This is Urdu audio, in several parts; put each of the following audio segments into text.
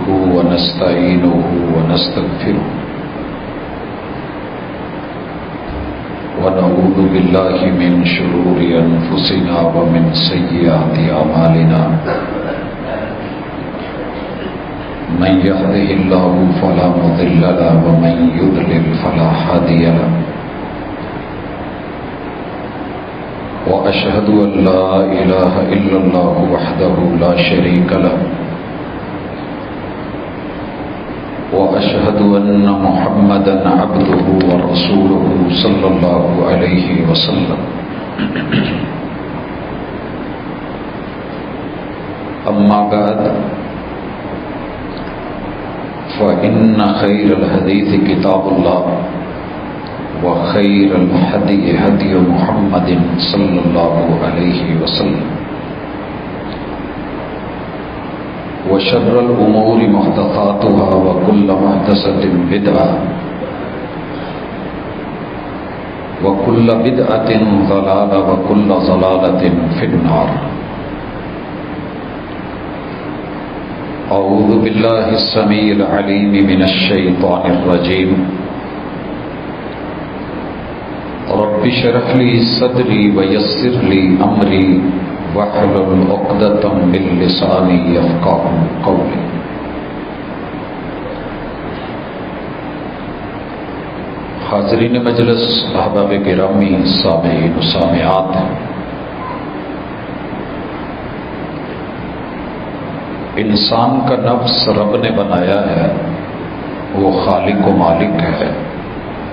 نحمده ونستعينه ونستغفره ونعوذ بالله من شرور أنفسنا ومن سيئات أعمالنا من يهده الله فلا مضل له ومن يضلل فلا هادي له وأشهد أن لا إله إلا الله وحده لا شريك له وأشهد أن محمدا عبده ورسوله صلى الله عليه وسلم أما بعد فإن خير الحديث كتاب الله وخير الهدي هدي محمد صلى الله عليه وسلم وشر الأمور محدثاتها وكل محدثة بدعة وكل بدعة ضلالة وكل ضلالة في النار. أعوذ بالله السميع العليم من الشيطان الرجيم. رب اشرح لي صدري ويسر لي أمري واحلل عقدة من لساني يفقهوا قولي. حاضرین مجلس، احباب گرامی، سامعین و سامعات، انسان کا نفس رب نے بنایا ہے، وہ خالق و مالک ہے،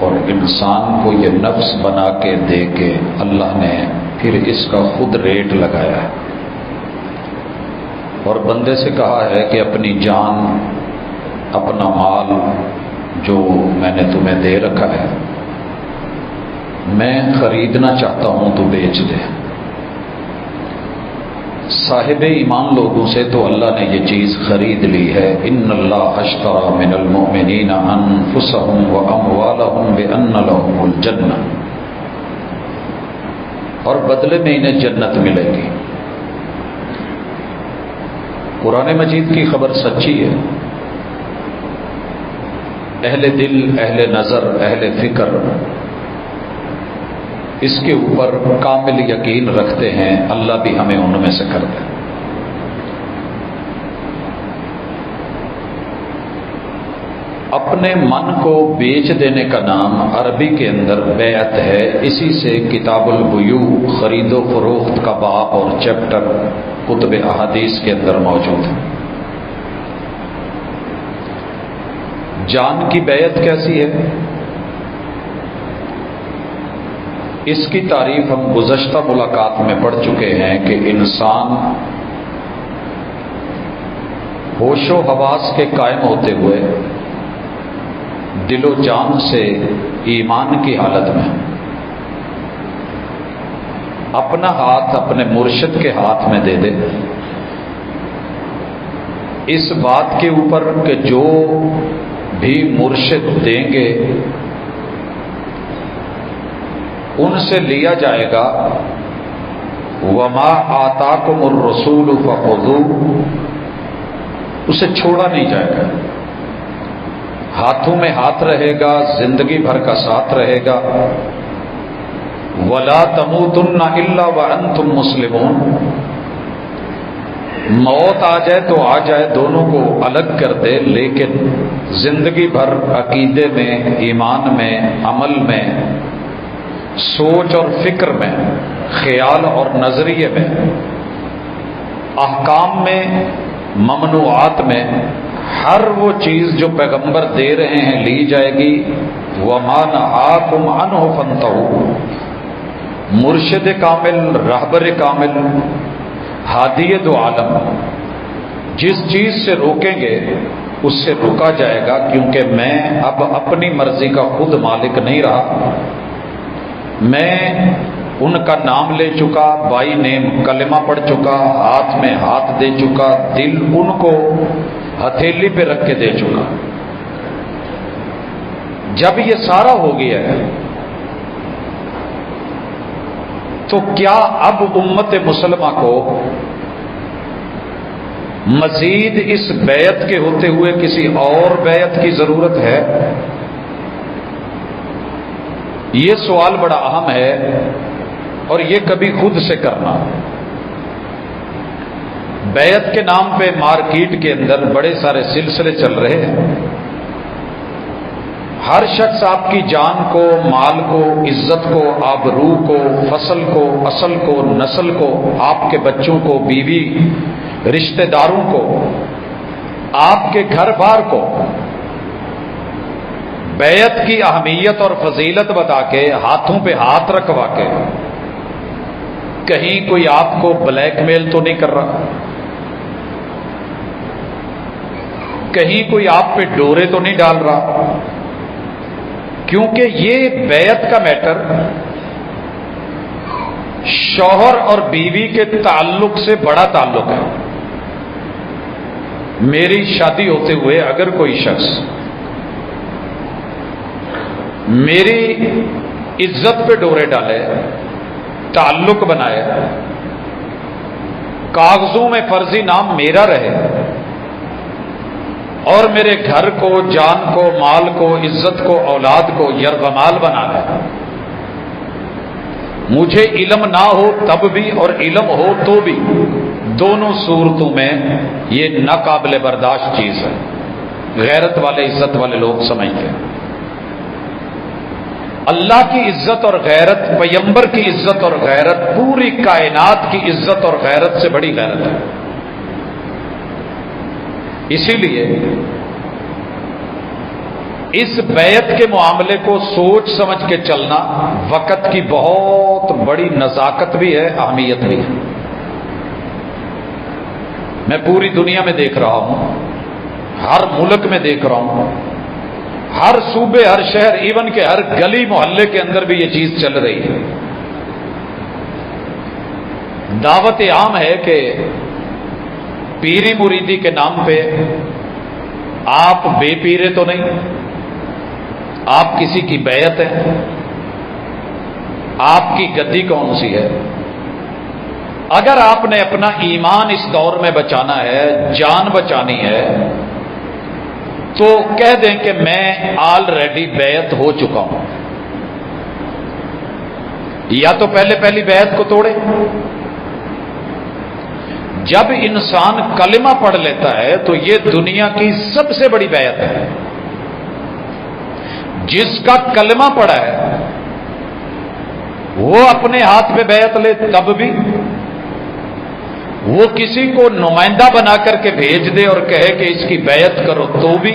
اور انسان کو یہ نفس بنا کے دے کے اللہ نے پھر اس کا خود ریٹ لگایا ہے، اور بندے سے کہا ہے کہ اپنی جان، اپنا مال جو میں نے تمہیں دے رکھا ہے، میں خریدنا چاہتا ہوں تو بیچ دے. صاحب ایمان لوگوں سے تو اللہ نے یہ چیز خرید لی ہے. ان اللہ اشتری من المؤمنین انفسهم واموالهم بان لهم الجنہ، اور بدلے میں انہیں جنت ملے گی. قرآن مجید کی خبر سچی ہے. اہل دل، اہل نظر، اہل فکر اس کے اوپر کامل یقین رکھتے ہیں. اللہ بھی ہمیں ان میں سے کر دے. اپنے من کو بیچ دینے کا نام عربی کے اندر بیعت ہے. اسی سے کتاب البیوع، خرید و فروخت کا باب اور چیپٹر کتب احادیث کے اندر موجود ہے. جان کی بیعت کیسی ہے؟ اس کی تعریف ہم گزشتہ ملاقات میں پڑھ چکے ہیں کہ انسان ہوش و حواس کے قائم ہوتے ہوئے دل و جان سے ایمان کی حالت میں اپنا ہاتھ اپنے مرشد کے ہاتھ میں دے دے، اس بات کے اوپر کہ جو بھی مرشد دیں گے ان سے لیا جائے گا. وما آتاکم الرسول فخذوہ، اسے چھوڑا نہیں جائے گا. ہاتھوں میں ہاتھ رہے گا، زندگی بھر کا ساتھ رہے گا. ولا تموتن الا وانتم مسلمون، موت آ جائے تو آ جائے، دونوں کو الگ کر دے، لیکن زندگی بھر عقیدے میں، ایمان میں، عمل میں، سوچ اور فکر میں، خیال اور نظریے میں، احکام میں، ممنوعات میں، ہر وہ چیز جو پیغمبر دے رہے ہیں لی جائے گی. وَمَا نَهَاكُمْ عَنْهُ فَانْتَهُوا، مرشد کامل، رہبر کامل، ہادی دو عالم جس چیز سے روکیں گے اس سے روکا جائے گا، کیونکہ میں اب اپنی مرضی کا خود مالک نہیں رہا. میں ان کا نام لے چکا، بائی نیم کلمہ پڑھ چکا، ہاتھ میں ہاتھ دے چکا، دل ان کو ہتھیلی پہ رکھ کے دے چکا. جب یہ سارا ہو گیا ہے تو کیا اب امت مسلمہ کو مزید اس بیعت کے ہوتے ہوئے کسی اور بیعت کی ضرورت ہے؟ یہ سوال بڑا اہم ہے، اور یہ کبھی خود سے کرنا۔ بیعت کے نام پہ مارکیٹ کے اندر بڑے سارے سلسلے چل رہے ہیں۔ ہر شخص آپ کی جان کو، مال کو، عزت کو، آبرو کو، فصل کو، اصل کو، نسل کو، آپ کے بچوں کو، بیوی، رشتہ داروں کو، آپ کے گھر بار کو بیعت کی اہمیت اور فضیلت بتا کے، ہاتھوں پہ ہاتھ رکھوا کے، کہیں کوئی آپ کو بلیک میل تو نہیں کر رہا، کہیں کوئی آپ پہ ڈورے تو نہیں ڈال رہا، کیونکہ یہ بیعت کا میٹر شوہر اور بیوی کے تعلق سے بڑا تعلق ہے۔ میری شادی ہوتے ہوئے اگر کوئی شخص میری عزت پہ ڈورے ڈالے، تعلق بنائے، کاغذوں میں فرضی نام میرا رہے، اور میرے گھر کو، جان کو، مال کو، عزت کو، اولاد کو یرغمال بنا لے، مجھے علم نہ ہو تب بھی اور علم ہو تو بھی، دونوں صورتوں میں یہ ناقابل برداشت چیز ہے۔ غیرت والے، عزت والے لوگ سمجھتے ہیں اللہ کی عزت اور غیرت، پیغمبر کی عزت اور غیرت، پوری کائنات کی عزت اور غیرت سے بڑی غیرت ہے۔ اسی لیے اس بیعت کے معاملے کو سوچ سمجھ کے چلنا وقت کی بہت بڑی نزاکت بھی ہے، اہمیت بھی ہے۔ میں پوری دنیا میں دیکھ رہا ہوں، ہر ملک میں دیکھ رہا ہوں، ہر صوبے، ہر شہر، ایون کہ ہر گلی محلے کے اندر بھی یہ چیز چل رہی ہے۔ دعوت عام ہے کہ پیری مریدی کے نام پہ آپ بے پیرے تو نہیں، آپ کسی کی بیعت ہے، آپ کی گدی کون سی ہے؟ اگر آپ نے اپنا ایمان اس دور میں بچانا ہے، جان بچانی ہے، تو کہہ دیں کہ میں آلریڈی بیعت ہو چکا ہوں، یا تو پہلی بیعت کو توڑے۔ جب انسان کلمہ پڑھ لیتا ہے تو یہ دنیا کی سب سے بڑی بیعت ہے۔ جس کا کلمہ پڑھا ہے وہ اپنے ہاتھ پہ بیعت لے تب بھی، وہ کسی کو نمائندہ بنا کر کے بھیج دے اور کہے کہ اس کی بیعت کرو تو بھی،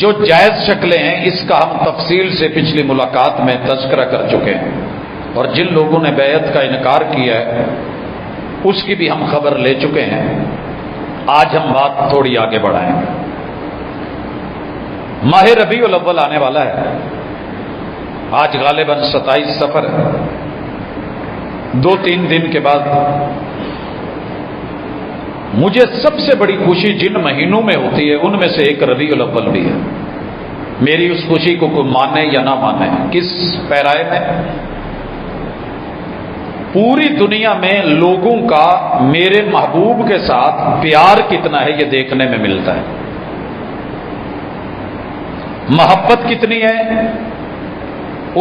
جو جائز شکلیں ہیں اس کا ہم تفصیل سے پچھلی ملاقات میں تذکرہ کر چکے ہیں، اور جن لوگوں نے بیعت کا انکار کیا ہے اس کی بھی ہم خبر لے چکے ہیں۔ آج ہم بات تھوڑی آگے بڑھائیں۔ ماہ ربیع الاول آنے والا ہے، آج غالباً 27 صفر ہے، 2-3 دن کے بعد مجھے سب سے بڑی خوشی جن مہینوں میں ہوتی ہے ان میں سے ایک ربیع الاول بھی ہے۔ میری اس خوشی کو کوئی مانے یا نہ مانے، کس پیرائے میں پوری دنیا میں لوگوں کا میرے محبوب کے ساتھ پیار کتنا ہے یہ دیکھنے میں ملتا ہے، محبت کتنی ہے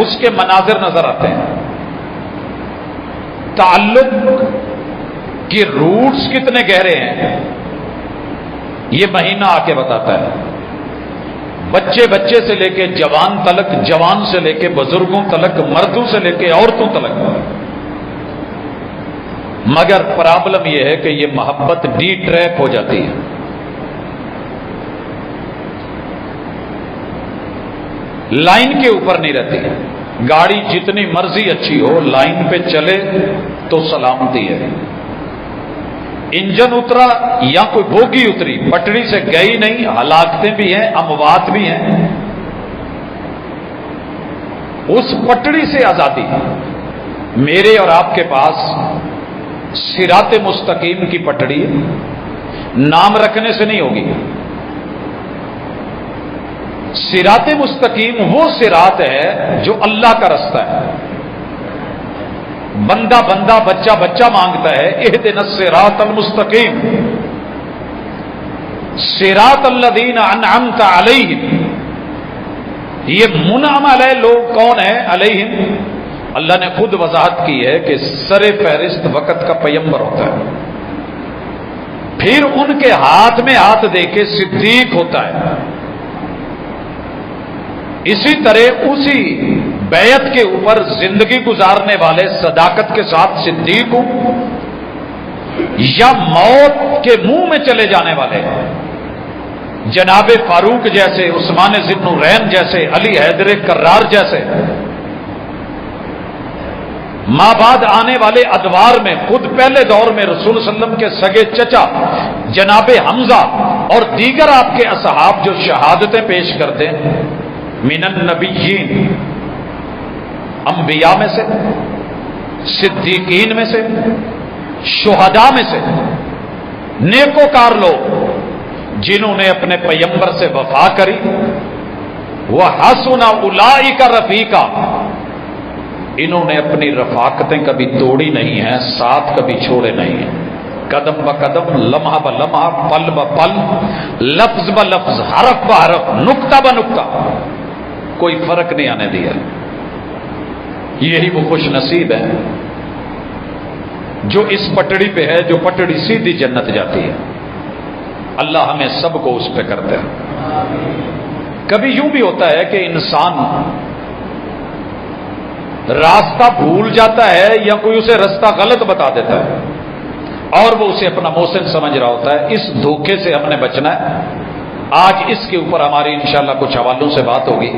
اس کے مناظر نظر آتے ہیں، تعلق کی روٹس کتنے گہرے ہیں یہ مہینہ آ کے بتاتا ہے۔ بچے سے لے کے جوان تلک، جوان سے لے کے بزرگوں تلک، مردوں سے لے کے عورتوں تلک۔ مگر پرابلم یہ ہے کہ یہ محبت ڈی ٹریپ ہو جاتی ہے۔ لائن کے اوپر نہیں رہتی، گاڑی جتنی مرضی اچھی ہو، لائن پہ چلے تو سلامتی ہے۔ انجن اترا یا کوئی بوگی اتری، پٹڑی سے گئی نہیں، ہلاکتیں بھی ہیں، اموات بھی ہیں، اس پٹڑی سے آزادی میرے اور آپ کے پاس صراط مستقیم کی پٹڑی نام رکھنے سے نہیں ہوگی۔ صراط مستقیم وہ صراط ہے جو اللہ کا رستہ ہے، بندہ بندہ بچہ بچہ مانگتا ہے اہدنا الصراط المستقیم، صراط الذین انعمت علیہم۔ یہ منعم علیہ لوگ کون ہیں؟ علیہم، اللہ نے خود وضاحت کی ہے کہ سر فہرست وقت کا پیغمبر ہوتا ہے، پھر ان کے ہاتھ میں ہاتھ دے کے صدیق ہوتا ہے، اسی طرح اسی بیعت کے اوپر زندگی گزارنے والے صداقت کے ساتھ صدیق ہوں، یا موت کے منہ میں چلے جانے والے جناب فاروق جیسے، عثمان ذی النورین جیسے، علی حیدر کرار جیسے، ماں بعد آنے والے ادوار میں خود پہلے دور میں رسول صلی اللہ علیہ وسلم کے سگے چچا جناب حمزہ اور دیگر آپ کے اصحاب جو شہادتیں پیش کرتے ہیں، من النبیین، انبیاء میں سے، صدیقین میں سے، شہداء میں سے، نیکوکار لوگ جنہوں نے اپنے پیغمبر سے وفا کری، وَحَسُنَ أُولَٰئِكَ رَفِيقًا، انہوں نے اپنی رفاقتیں کبھی توڑی نہیں ہیں، ساتھ کبھی چھوڑے نہیں ہیں، قدم ب قدم، لمحہ ب لمحہ، پل ب پل، لفظ ب لفظ، حرف ب حرف، نقطہ ب نقطہ، کوئی فرق نہیں آنے دیا۔ یہی وہ خوش نصیب ہے جو اس پٹڑی پہ ہے، جو پٹڑی سیدھی جنت جاتی ہے۔ اللہ ہمیں سب کو اس پہ کرتے ہیں۔ کبھی یوں بھی ہوتا ہے کہ انسان راستہ بھول جاتا ہے یا کوئی اسے راستہ غلط بتا دیتا ہے اور وہ اسے اپنا محسن سمجھ رہا ہوتا ہے، اس دھوکے سے ہم نے بچنا ہے۔ آج اس کے اوپر ہماری انشاءاللہ کچھ حوالوں سے بات ہوگی،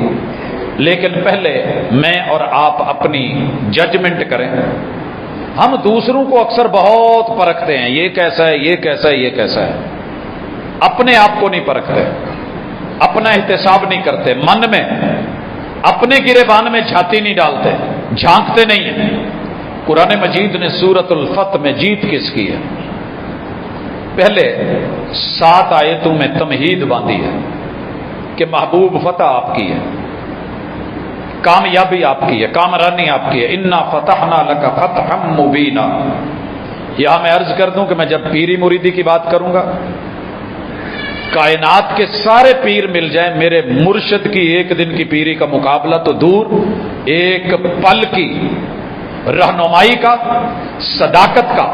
لیکن پہلے میں اور آپ اپنی ججمنٹ کریں۔ ہم دوسروں کو اکثر بہت پرکھتے ہیں، یہ کیسا ہے، یہ کیسا ہے، یہ کیسا ہے، اپنے آپ کو نہیں پرکھتے، اپنا احتساب نہیں کرتے، من میں اپنے گریبان میں جھانتی نہیں ڈالتے، جھانکتے نہیں ہیں۔ قرآن مجید نے سورۃ الفتح میں جیت کس کی ہے؟ پہلے 7 آیتوں میں تمہید باندھی ہے کہ محبوب فتح آپ کی ہے، کامیابی آپ کی ہے، کامرانی آپ کی ہے۔ انا فتحنا لک فتحا مبینا۔ یہاں میں عرض کر دوں کہ میں جب پیری مریدی کی بات کروں گا، کائنات کے سارے پیر مل جائیں، میرے مرشد کی ایک دن کی پیری کا مقابلہ تو دور، ایک پل کی رہنمائی کا، صداقت کا،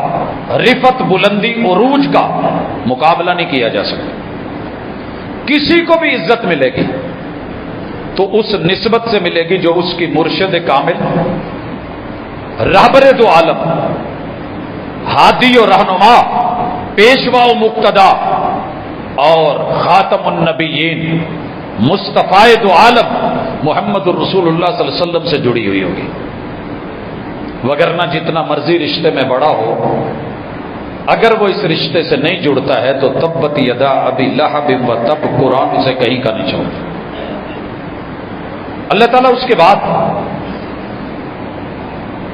رفت، بلندی، عروج کا مقابلہ نہیں کیا جا سکتا۔ کسی کو بھی عزت ملے گی تو اس نسبت سے ملے گی جو اس کی مرشد کامل، رہبر دو عالم، ہادی و رہنما، پیشوا و مقتدا اور خاتم النبیین، مصطفی دو عالم محمد الرسول اللہ صلی اللہ علیہ وسلم سے جڑی ہوئی ہوگی۔ وگرنہ جتنا مرضی رشتے میں بڑا ہو، اگر وہ اس رشتے سے نہیں جڑتا ہے تو تبت یدا ابی لہب و تب، قرآن اسے کہیں کا نہیں چھوڑتا۔ اللہ تعالیٰ اس کے بعد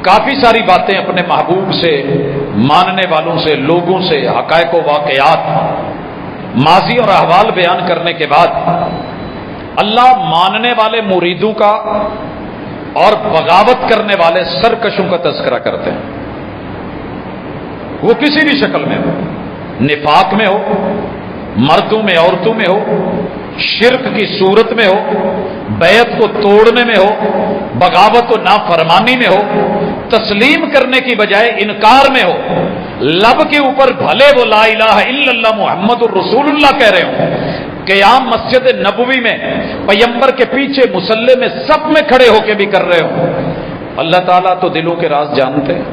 کافی ساری باتیں اپنے محبوب سے، ماننے والوں سے، لوگوں سے، حقائق و واقعات، ماضی اور احوال بیان کرنے کے بعد اللہ ماننے والے مریدوں کا اور بغاوت کرنے والے سرکشوں کا تذکرہ کرتے ہیں۔ وہ کسی بھی شکل میں ہو، نفاق میں ہو، مردوں میں عورتوں میں ہو، شرک کی صورت میں ہو، بیعت کو توڑنے میں ہو، بغاوت و نافرمانی میں ہو، تسلیم کرنے کی بجائے انکار میں ہو، لب کے اوپر بھلے وہ لا الہ الا اللہ محمد الرسول اللہ کہہ رہے ہوں، قیام مسجد نبوی میں پیغمبر کے پیچھے مصلی میں سب میں کھڑے ہو کے بھی کر رہے ہوں۔ اللہ تعالیٰ تو دلوں کے راز جانتے ہیں۔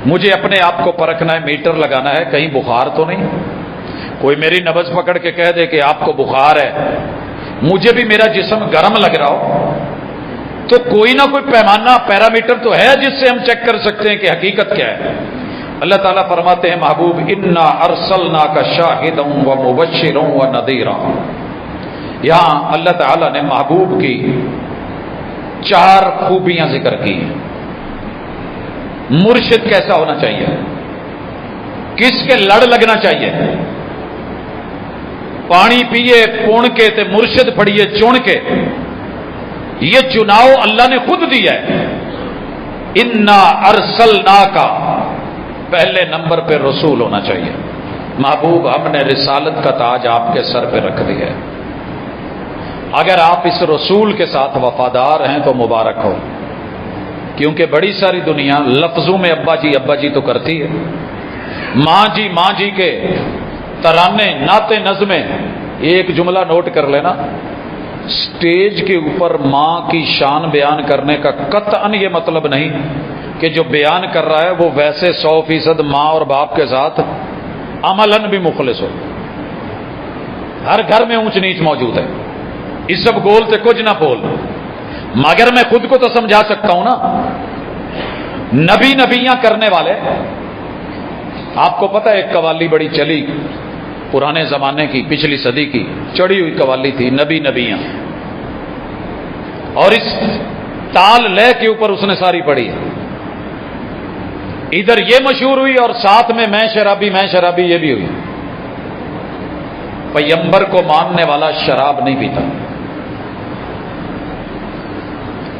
مجھے اپنے آپ کو پرکھنا ہے، میٹر لگانا ہے، کہیں بخار تو نہیں۔ کوئی میری نبض پکڑ کے کہہ دے کہ آپ کو بخار ہے، مجھے بھی میرا جسم گرم لگ رہا ہو، تو کوئی نہ کوئی پیمانہ، پیرامیٹر تو ہے جس سے ہم چیک کر سکتے ہیں کہ حقیقت کیا ہے۔ اللہ تعالیٰ فرماتے ہیں محبوب انا ارسلناک شاہدا و مبشرا و نذیرا۔ یہاں اللہ تعالیٰ نے محبوب کی 4 خوبیاں ذکر کی ہیں۔ مرشد کیسا ہونا چاہیے، کس کے لڑ لگنا چاہیے، پانی پیے پون کے تے مرشد پڑھیے چون کے، یہ چناؤ اللہ نے خود دیا ہے۔ انا ارسلناکا، پہلے نمبر پہ رسول ہونا چاہیے۔ محبوب ہم نے رسالت کا تاج آپ کے سر پہ رکھ دیا ہے، اگر آپ اس رسول کے ساتھ وفادار ہیں تو مبارک ہو، کیونکہ بڑی ساری دنیا لفظوں میں ابا جی تو کرتی ہے، ماں جی کے ترانے نعتیں نظمیں، ایک جملہ نوٹ کر لینا، سٹیج کے اوپر ماں کی شان بیان کرنے کا قطعاً یہ مطلب نہیں کہ جو بیان کر رہا ہے وہ ویسے 100% ماں اور باپ کے ساتھ عملاً بھی مخلص ہو۔ ہر گھر میں اونچ نیچ موجود ہے، اس سب گول سے کچھ نہ بول، مگر میں خود کو تو سمجھا سکتا ہوں نا۔ نبیاں کرنے والے، آپ کو پتہ ہے ایک قوالی بڑی چلی پرانے زمانے کی، پچھلی صدی کی چڑھی ہوئی قوالی تھی، نبیاں، اور اس تال لے کے اوپر اس نے ساری پڑھی ہے، ادھر یہ مشہور ہوئی اور ساتھ میں میں شرابی یہ بھی ہوئی۔ پیغمبر کو ماننے والا شراب نہیں پیتا،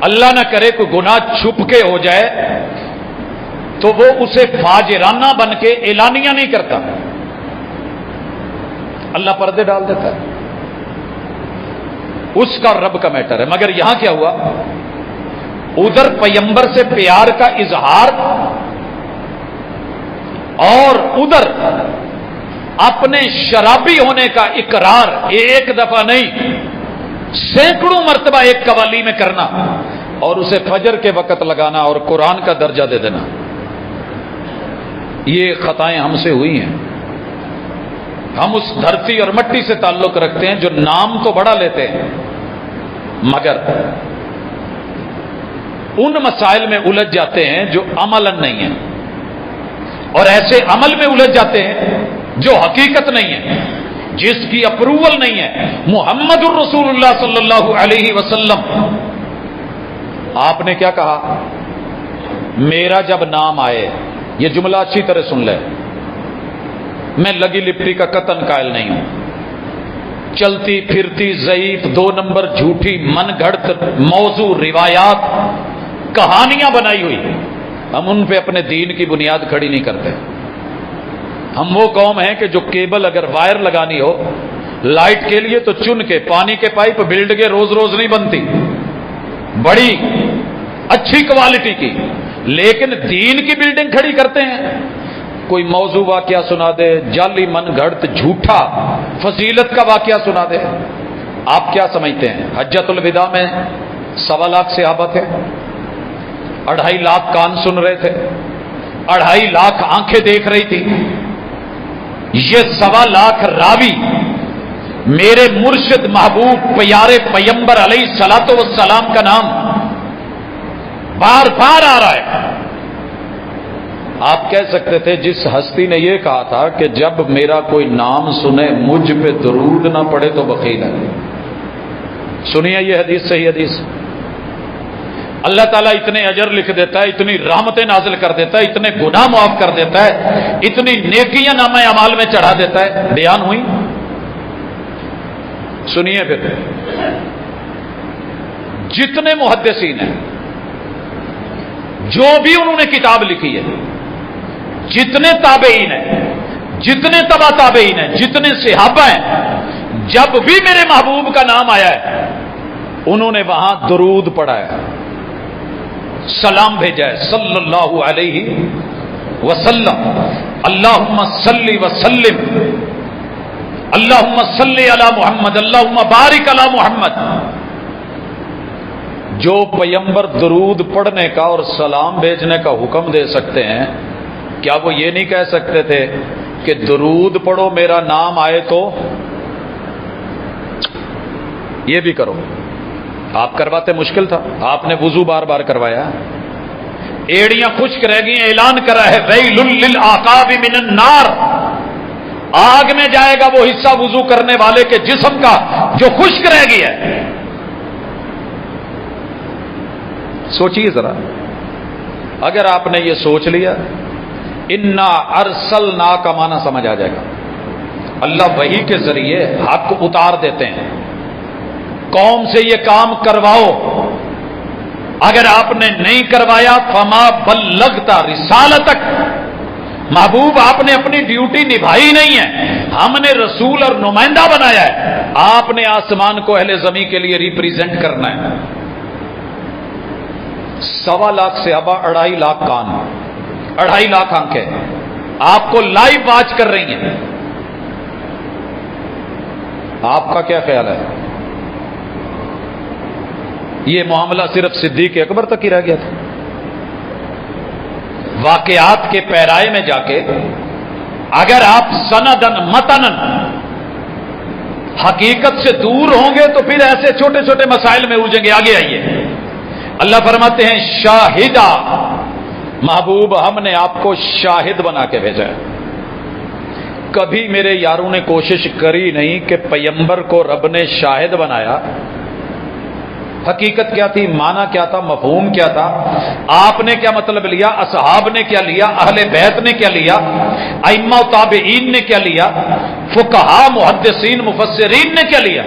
اللہ نہ کرے کوئی گناہ چھپ کے ہو جائے تو وہ اسے فاجرانہ بن کے اعلانیہ نہیں کرتا، اللہ پردے ڈال دیتا ہے، اس کا رب کا میٹر ہے۔ مگر یہاں کیا ہوا، ادھر پیغمبر سے پیار کا اظہار اور ادھر اپنے شرابی ہونے کا اقرار، ایک دفعہ نہیں سینکڑوں مرتبہ ایک قوالی میں کرنا، اور اسے فجر کے وقت لگانا اور قرآن کا درجہ دے دینا۔ یہ خطائیں ہم سے ہوئی ہیں، ہم اس دھرتی اور مٹی سے تعلق رکھتے ہیں جو نام تو بڑا لیتے ہیں مگر ان مسائل میں الجھ جاتے ہیں جو عملاً نہیں ہیں، اور ایسے عمل میں الجھ جاتے ہیں جو حقیقت نہیں ہے، جس کی اپروول نہیں ہے۔ محمد الرسول اللہ صلی اللہ علیہ وسلم، آپ نے کیا کہا، میرا جب نام آئے، یہ جملہ اچھی طرح سن لے، میں لگی لپٹی کا قطن قائل نہیں ہوں، چلتی پھرتی ضعیف 2 نمبر جھوٹی من گھڑت موضوع روایات کہانیاں بنائی ہوئی، ہم ان پہ اپنے دین کی بنیاد کھڑی نہیں کرتے۔ ہم وہ قوم ہیں کہ جو کیبل اگر وائر لگانی ہو لائٹ کے لیے تو چن کے، پانی کے پائپ بلڈ کے روز نہیں بنتی، بڑی اچھی کوالٹی کی، لیکن دین کی بلڈنگ کھڑی کرتے ہیں۔ کوئی موضوع واقعہ سنا دے، جعلی من گھڑت جھوٹا فضیلت کا واقعہ سنا دے، آپ کیا سمجھتے ہیں؟ حجۃ الوداع میں 1.25 لاکھ صحابہ تھے، 2.5 لاکھ کان سن رہے تھے، 2.5 لاکھ آنکھیں دیکھ رہی تھی، یہ 1.25 لاکھ راوی میرے مرشد محبوب پیارے پیغمبر علیہ الصلوۃ والسلام کا نام بار بار آ رہا ہے۔ آپ کہہ سکتے تھے جس ہستی نے یہ کہا تھا کہ جب میرا کوئی نام سنے مجھ پہ درود نہ پڑے تو بخیل ہے۔ سنیے یہ حدیث، صحیح حدیث، اللہ تعالیٰ اتنے اجر لکھ دیتا ہے، اتنی رحمتیں نازل کر دیتا ہے، اتنے گناہ معاف کر دیتا ہے، اتنی نیکیاں نامہ اعمال میں چڑھا دیتا ہے۔ بیان ہوئی، سنیے پھر، جتنے محدثین ہیں، جو بھی انہوں نے کتاب لکھی ہے، جتنے تابعین ہیں، جتنے تبع تابعین ہیں، جتنے صحابہ ہیں، جب بھی میرے محبوب کا نام آیا ہے انہوں نے وہاں درود پڑھا ہے، سلام بھیجا ہے، صلی اللہ علیہ وسلم، اللہم صلی وسلم، اللہم صلی علی محمد، اللہم بارک علی محمد۔ جو پیغمبر درود پڑھنے کا اور سلام بھیجنے کا حکم دے سکتے ہیں، کیا وہ یہ نہیں کہہ سکتے تھے کہ درود پڑھو میرا نام آئے تو یہ بھی کرو؟ آپ کرواتے مشکل تھا، آپ نے وضو بار بار کروایا، ایڑیاں خشک رہ گئی، اعلان کرا ہے ویل للعقاب من النار، آگ میں جائے گا وہ حصہ وضو کرنے والے کے جسم کا جو خشک رہ گیا ہے۔ سوچیے ذرا، اگر آپ نے یہ سوچ لیا، انا ارسلنا کا معنی سمجھ آ جائے گا۔ اللہ وحی کے ذریعے حق اتار دیتے ہیں، قوم سے یہ کام کرواؤ، اگر آپ نے نہیں کروایا فما بلغتا رسالتک، محبوب آپ نے اپنی ڈیوٹی نبھائی نہیں ہے، ہم نے رسول اور نمائندہ بنایا ہے، آپ نے آسمان کو اہل زمین کے لیے ریپریزنٹ کرنا ہے۔ 1.25 لاکھ صحابہ، 2.5 لاکھ کان، 2.5 لاکھ آنکھیں آپ کو لائیو واچ کر رہی ہیں، آپ کا کیا خیال ہے؟ یہ معاملہ صرف صدیق اکبر تک ہی رہ گیا تھا؟ واقعات کے پیرائے میں جا کے اگر آپ سندن متنن حقیقت سے دور ہوں گے تو پھر ایسے چھوٹے چھوٹے مسائل میں الجھیں گے۔ آگے آئیے، اللہ فرماتے ہیں شاہدہ، محبوب ہم نے آپ کو شاہد بنا کے بھیجا ہے۔ کبھی میرے یاروں نے کوشش کری نہیں کہ پیغمبر کو رب نے شاہد بنایا، حقیقت کیا تھی، معنی کیا تھا، مفہوم کیا تھا، آپ نے کیا مطلب لیا، اصحاب نے کیا لیا، اہل بیت نے کیا لیا، ائمہ و تابعین نے کیا لیا، فقہا محدثین مفسرین نے کیا لیا؟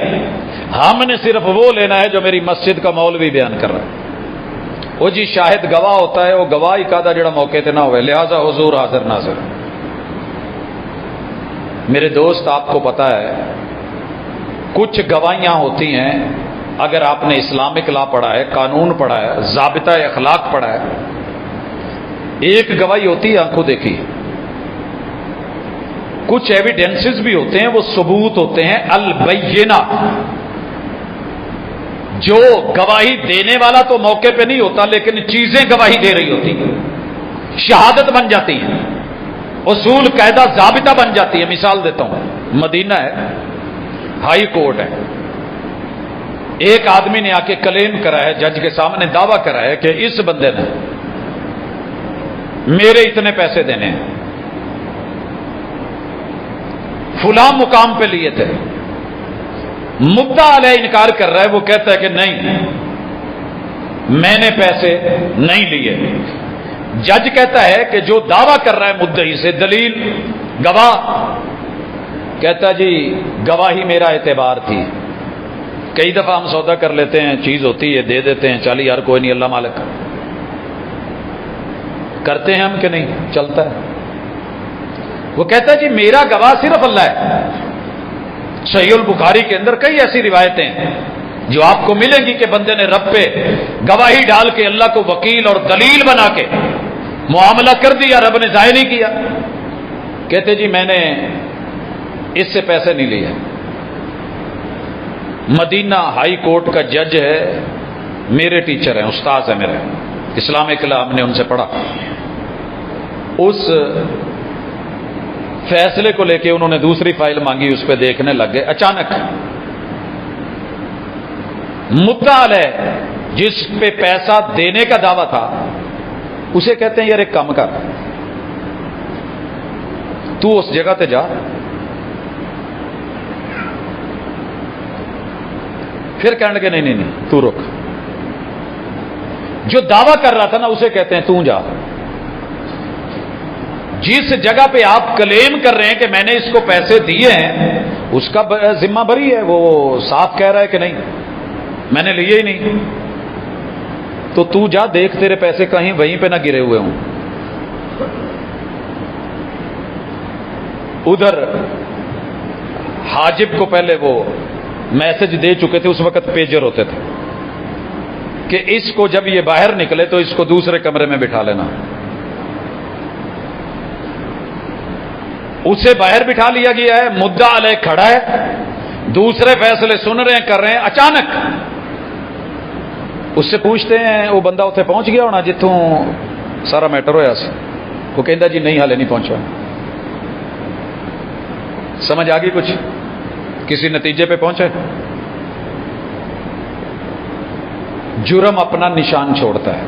ہم نے صرف وہ لینا ہے جو میری مسجد کا مولوی بیان کر رہا ہے۔ وہ جی شاہد گواہ ہوتا ہے، وہ گواہی کا جڑا موقع تے نہ ہوئے، لہذا حضور حاضر ناظر۔ میرے دوست آپ کو پتا ہے کچھ گواہیاں ہوتی ہیں، اگر آپ نے اسلامک لا پڑھا ہے، قانون پڑھا ہے، ضابطہ اخلاق پڑھا ہے، ایک گواہی ہوتی ہے آنکھوں دیکھی، کچھ ایویڈنسز بھی ہوتے ہیں، وہ ثبوت ہوتے ہیں البینہ، جو گواہی دینے والا تو موقع پہ نہیں ہوتا لیکن چیزیں گواہی دے رہی ہوتی ہیں، شہادت بن جاتی ہیں، اصول قاعدہ ضابطہ بن جاتی ہے۔ مثال دیتا ہوں، مدینہ ہے، ہائی کورٹ ہے، ایک آدمی نے آ کے کلیم کرا ہے، جج کے سامنے دعویٰ کرا ہے کہ اس بندے نے میرے اتنے پیسے دینے ہیں، فلاں مقام پہ لیے تھے، مدعا علیہ انکار کر رہا ہے، وہ کہتا ہے کہ نہیں میں نے پیسے نہیں لیے۔ جج کہتا ہے کہ جو دعویٰ کر رہا ہے مدعی سے دلیل گواہ، کہتا جی گواہی میرا اعتبار تھی، کئی دفعہ ہم سودا کر لیتے ہیں، چیز ہوتی ہے دے دیتے ہیں، چالی یار کوئی نہیں اللہ مالک، کرتے ہیں ہم کہ نہیں، چلتا ہے۔ وہ کہتا ہے جی میرا گواہ صرف اللہ ہے۔ صحیح البخاری کے اندر کئی ایسی روایتیں ہیں جو آپ کو ملیں گی کہ بندے نے رب پہ گواہی ڈال کے اللہ کو وکیل اور دلیل بنا کے معاملہ کر دیا، رب نے ضائع نہیں کیا۔ کہتے جی میں نے اس سے پیسے نہیں لیے۔ مدینہ ہائی کورٹ کا جج ہے، میرے ٹیچر ہیں، استاد ہیں میرے، اسلامک لا ہم نے ان سے پڑھا۔ اس فیصلے کو لے کے انہوں نے دوسری فائل مانگی، اس پہ دیکھنے لگ گئے، اچانک مدعا علیہ جس پہ پیسہ دینے کا دعویٰ تھا اسے کہتے ہیں یار ایک کام کر، تو اس جگہ تے جا، پھر کہنے لگے نہیں نہیں نہیں تو رک، جو دعویٰ کر رہا تھا نا اسے کہتے ہیں تو جا، جس جگہ پہ آپ کلیم کر رہے ہیں کہ میں نے اس کو پیسے دیے ہیں اس کا ذمہ بری ہے، وہ صاف کہہ رہا ہے کہ نہیں میں نے لیے ہی نہیں، تو جا دیکھ تیرے پیسے کہیں وہیں پہ نہ گرے ہوئے ہوں۔ ادھر حاجب کو پہلے وہ میسج دے چکے تھے، اس وقت پیجر ہوتے تھے کہ اس کو جب یہ باہر نکلے تو اس کو دوسرے کمرے میں بٹھا لینا۔ اسے باہر بٹھا لیا گیا ہے، مدعا علیہ کھڑا ہے، دوسرے فیصلے سن رہے ہیں کر رہے ہیں، اچانک اس سے پوچھتے ہیں وہ بندہ اتنے پہنچ گیا ہونا جتوں سارا میٹر ہویا سی، وہ کہتا جی نہیں ہالے نہیں پہنچا۔ سمجھ آ گئی کچھ، کسی نتیجے پہ پہنچے؟ جرم اپنا نشان چھوڑتا ہے،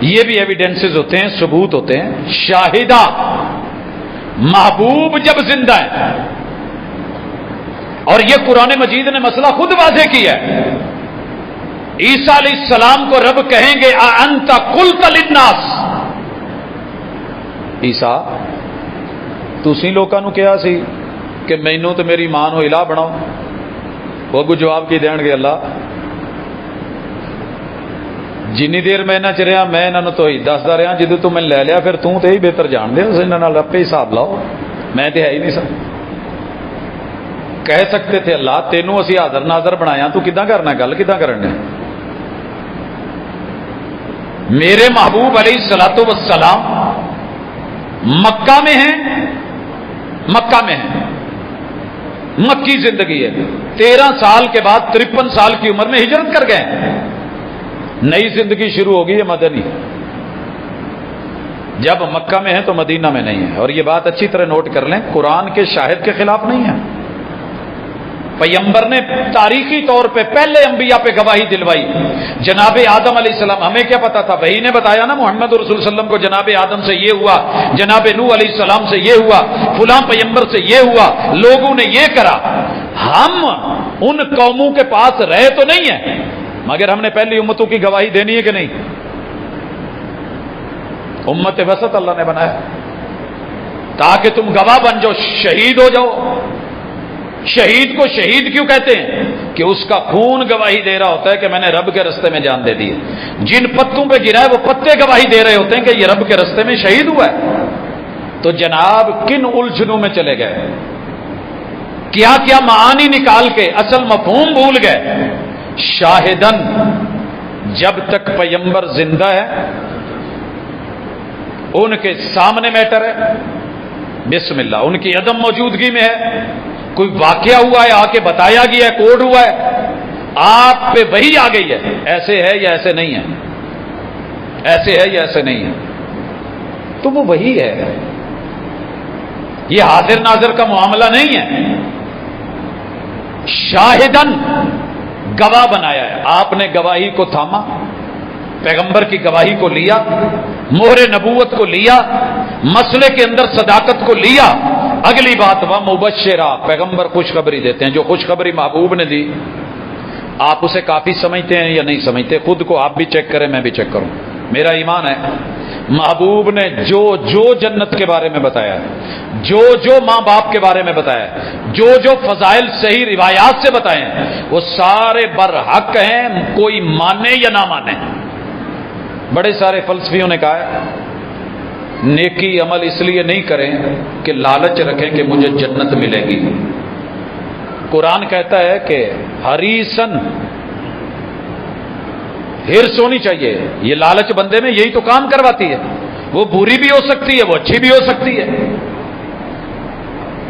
یہ بھی ایویڈنسز ہوتے ہیں، ثبوت ہوتے ہیں۔ شاہدہ، محبوب جب زندہ ہے، اور یہ قرآن مجید نے مسئلہ خود واضح کیا ہے، عیسیٰ علیہ السلام کو رب کہیں گے اَأَنْتَ قُلْتَ لِلنَّاسِ، عیسیٰ تسی لوکاں نو کہا سی کہ مینوں تے میری ماں نو الہ بناؤ، وہ اگوں جواب کی دین گے اللہ جنی دیر میں نہ چریا میں انہوں تو ہی دستا رہا جدو تو میں لے لیا پھر تو ہی بہتر جان دے اس انہوں اپنے حساب لاؤ میں تو ہے ہی نہیں سا کہہ سکتے تھے اللہ تینوں اسی حاضر ناظر بنایا تو کداں کرنا گل کداں کرنے میرے محبوب علیہ الصلوۃ والسلام مکہ میں ہیں مکہ میں ہیں مکی زندگی ہے 13 سال کے بعد 53 سال کی عمر میں ہجرت کر گئے نئی زندگی شروع ہوگی ہے مدنی جب مکہ میں ہیں تو مدینہ میں نہیں ہے اور یہ بات اچھی طرح نوٹ کر لیں قرآن کے شاہد کے خلاف نہیں ہے پیغمبر نے تاریخی طور پہ پہلے انبیاء پہ گواہی دلوائی جناب آدم علیہ السلام ہمیں کیا پتا تھا وہی نے بتایا نا محمد رسول صلی اللہ علیہ وسلم کو جناب آدم سے یہ ہوا جناب نوح علیہ السلام سے یہ ہوا فلاں پیغمبر سے یہ ہوا لوگوں نے یہ کرا ہم ان قوموں کے پاس رہے تو نہیں ہیں مگر ہم نے پہلی امتوں کی گواہی دینی ہے کہ نہیں امت وسط اللہ نے بنایا تاکہ تم گواہ بن جاؤ شہید ہو جاؤ شہید کو شہید کیوں کہتے ہیں کہ اس کا خون گواہی دے رہا ہوتا ہے کہ میں نے رب کے رستے میں جان دے دی ہے جن پتوں پہ گرا ہے وہ پتے گواہی دے رہے ہوتے ہیں کہ یہ رب کے رستے میں شہید ہوا ہے تو جناب کن الجھنوں میں چلے گئے کیا کیا معانی نکال کے اصل مفہوم بھول گئے شاہدن جب تک پیغمبر زندہ ہے ان کے سامنے میٹر ہے بسم اللہ ان کی عدم موجودگی میں ہے کوئی واقعہ ہوا ہے آ کے بتایا گیا ہے کوڈ ہوا ہے آپ پہ وہی آ گئی ہے ایسے ہے یا ایسے نہیں ہے ایسے ہے یا ایسے نہیں ہے تو وہ وہی ہے یہ حاضر ناظر کا معاملہ نہیں ہے شاہدن گواہ بنایا ہے آپ نے گواہی کو تھاما پیغمبر کی گواہی کو لیا مہر نبوت کو لیا مسئلے کے اندر صداقت کو لیا اگلی بات وہ مبشرہ پیغمبر خوشخبری دیتے ہیں جو خوشخبری محبوب نے دی آپ اسے کافی سمجھتے ہیں یا نہیں سمجھتے خود کو آپ بھی چیک کریں میں بھی چیک کروں میرا ایمان ہے محبوب نے جو جو جنت کے بارے میں بتایا ہے جو ماں باپ کے بارے میں بتایا ہے جو فضائل صحیح روایات سے بتائے ہیں وہ سارے برحق ہیں کوئی مانے یا نہ مانے بڑے سارے فلسفیوں نے کہا ہے نیکی عمل اس لیے نہیں کریں کہ لالچ رکھیں کہ مجھے جنت ملے گی قرآن کہتا ہے کہ حریصن ہرس ہونی چاہیے یہ لالچ بندے میں یہی تو کام کرواتی ہے وہ بری بھی ہو سکتی ہے وہ اچھی بھی ہو سکتی ہے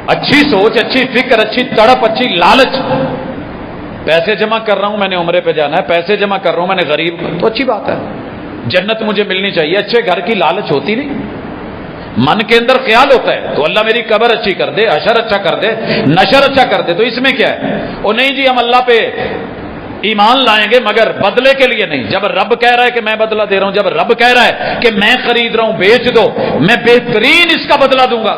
اچھی سوچ اچھی فکر اچھی تڑپ اچھی لالچ پیسے جمع کر رہا ہوں میں نے عمرے پہ جانا ہے پیسے جمع کر رہا ہوں میں نے غریب تو اچھی بات ہے جنت مجھے ملنی چاہیے اچھے گھر کی لالچ ہوتی نہیں من کے اندر خیال ہوتا ہے تو اللہ میری قبر اچھی کر دے حشر اچھا کر دے نشر اچھا کر دے تو اس میں کیا ہے وہ نہیں جی ہم اللہ پہ ایمان لائیں گے مگر بدلے کے لیے نہیں جب رب کہہ رہا ہے کہ میں بدلہ دے رہا ہوں جب رب کہہ رہا ہے کہ میں خرید رہا ہوں بیچ دو میں بہترین اس کا بدلہ دوں گا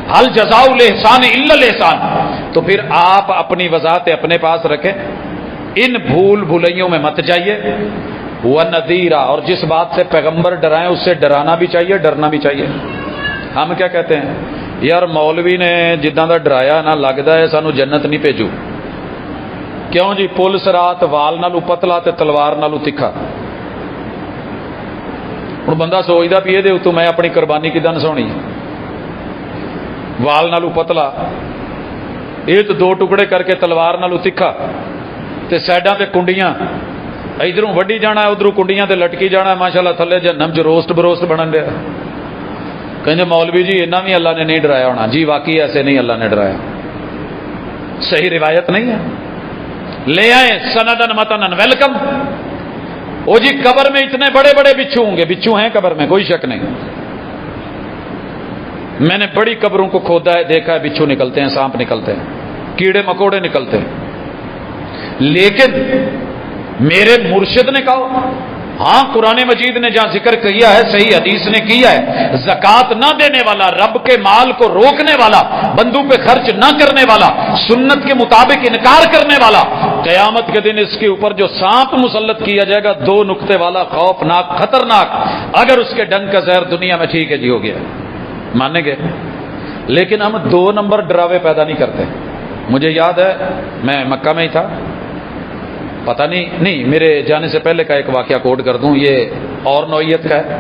حل جزاء الاحسان الا الاحسان تو پھر آپ اپنی وضاحت اپنے پاس رکھیں ان بھول بھلائیوں میں مت جائیے وَنَذِيرًا اور جس بات سے پیغمبر ڈرائیں اس سے ڈرانا بھی چاہیے ڈرنا بھی چاہیے ہم کیا کہتے ہیں یار مولوی نے جداں دا ڈرایا نا لگتا ہے سانو جنت نہیں بھیجو کیوں جی پل سرات وال نالو پتلا تے تلوار نالو تکھا ہن بندہ سوچدا پی دے اتوں میں اپنی قربانی کداں نساونی وال نالو پتلا یہ تو دو ٹکڑے کر کے تلوار نالو تکھا تے سائڈاں تے کنڈیاں ادھروں وڈی جانا ہے ادھروں کنڈیاں تے لٹکی جانا ہے ماشاءاللہ تھلے جہنم چ روسٹ بروسٹ بنن دیا کہیں مولوی جی اتنا بھی اللہ نے نہیں ڈرایا ہونا جی واقعی ایسے نہیں اللہ نے ڈرایا صحیح روایت نہیں ہے لے آئے سندن متن ویلکم وہ جی قبر میں اتنے بڑے بڑے بچھو ہوں گے بچھو ہیں قبر میں کوئی شک نہیں میں نے بڑی قبروں کو کھودا ہے دیکھا ہے بچھو نکلتے ہیں سانپ نکلتے ہیں کیڑے مکوڑے نکلتے ہیں لیکن میرے مرشد نے کہا ہاں قرآن مجید نے جہاں ذکر کیا ہے صحیح حدیث نے کیا ہے زکات نہ دینے والا رب کے مال کو روکنے والا بندوں پہ خرچ نہ کرنے والا سنت کے مطابق انکار کرنے والا قیامت کے دن اس کے اوپر جو سانپ مسلط کیا جائے گا 2 نقطے والا خوفناک خطرناک اگر اس کے ڈنگ کا زہر دنیا میں ٹھیک ہے جی ہو گیا مانیں گے لیکن ہم 2 نمبر ڈراوے پیدا نہیں کرتے مجھے یاد ہے میں مکہ میں ہی تھا پتہ نہیں میرے جانے سے پہلے کا ایک واقعہ کوٹ کر دوں، یہ اور نوعیت کا ہے۔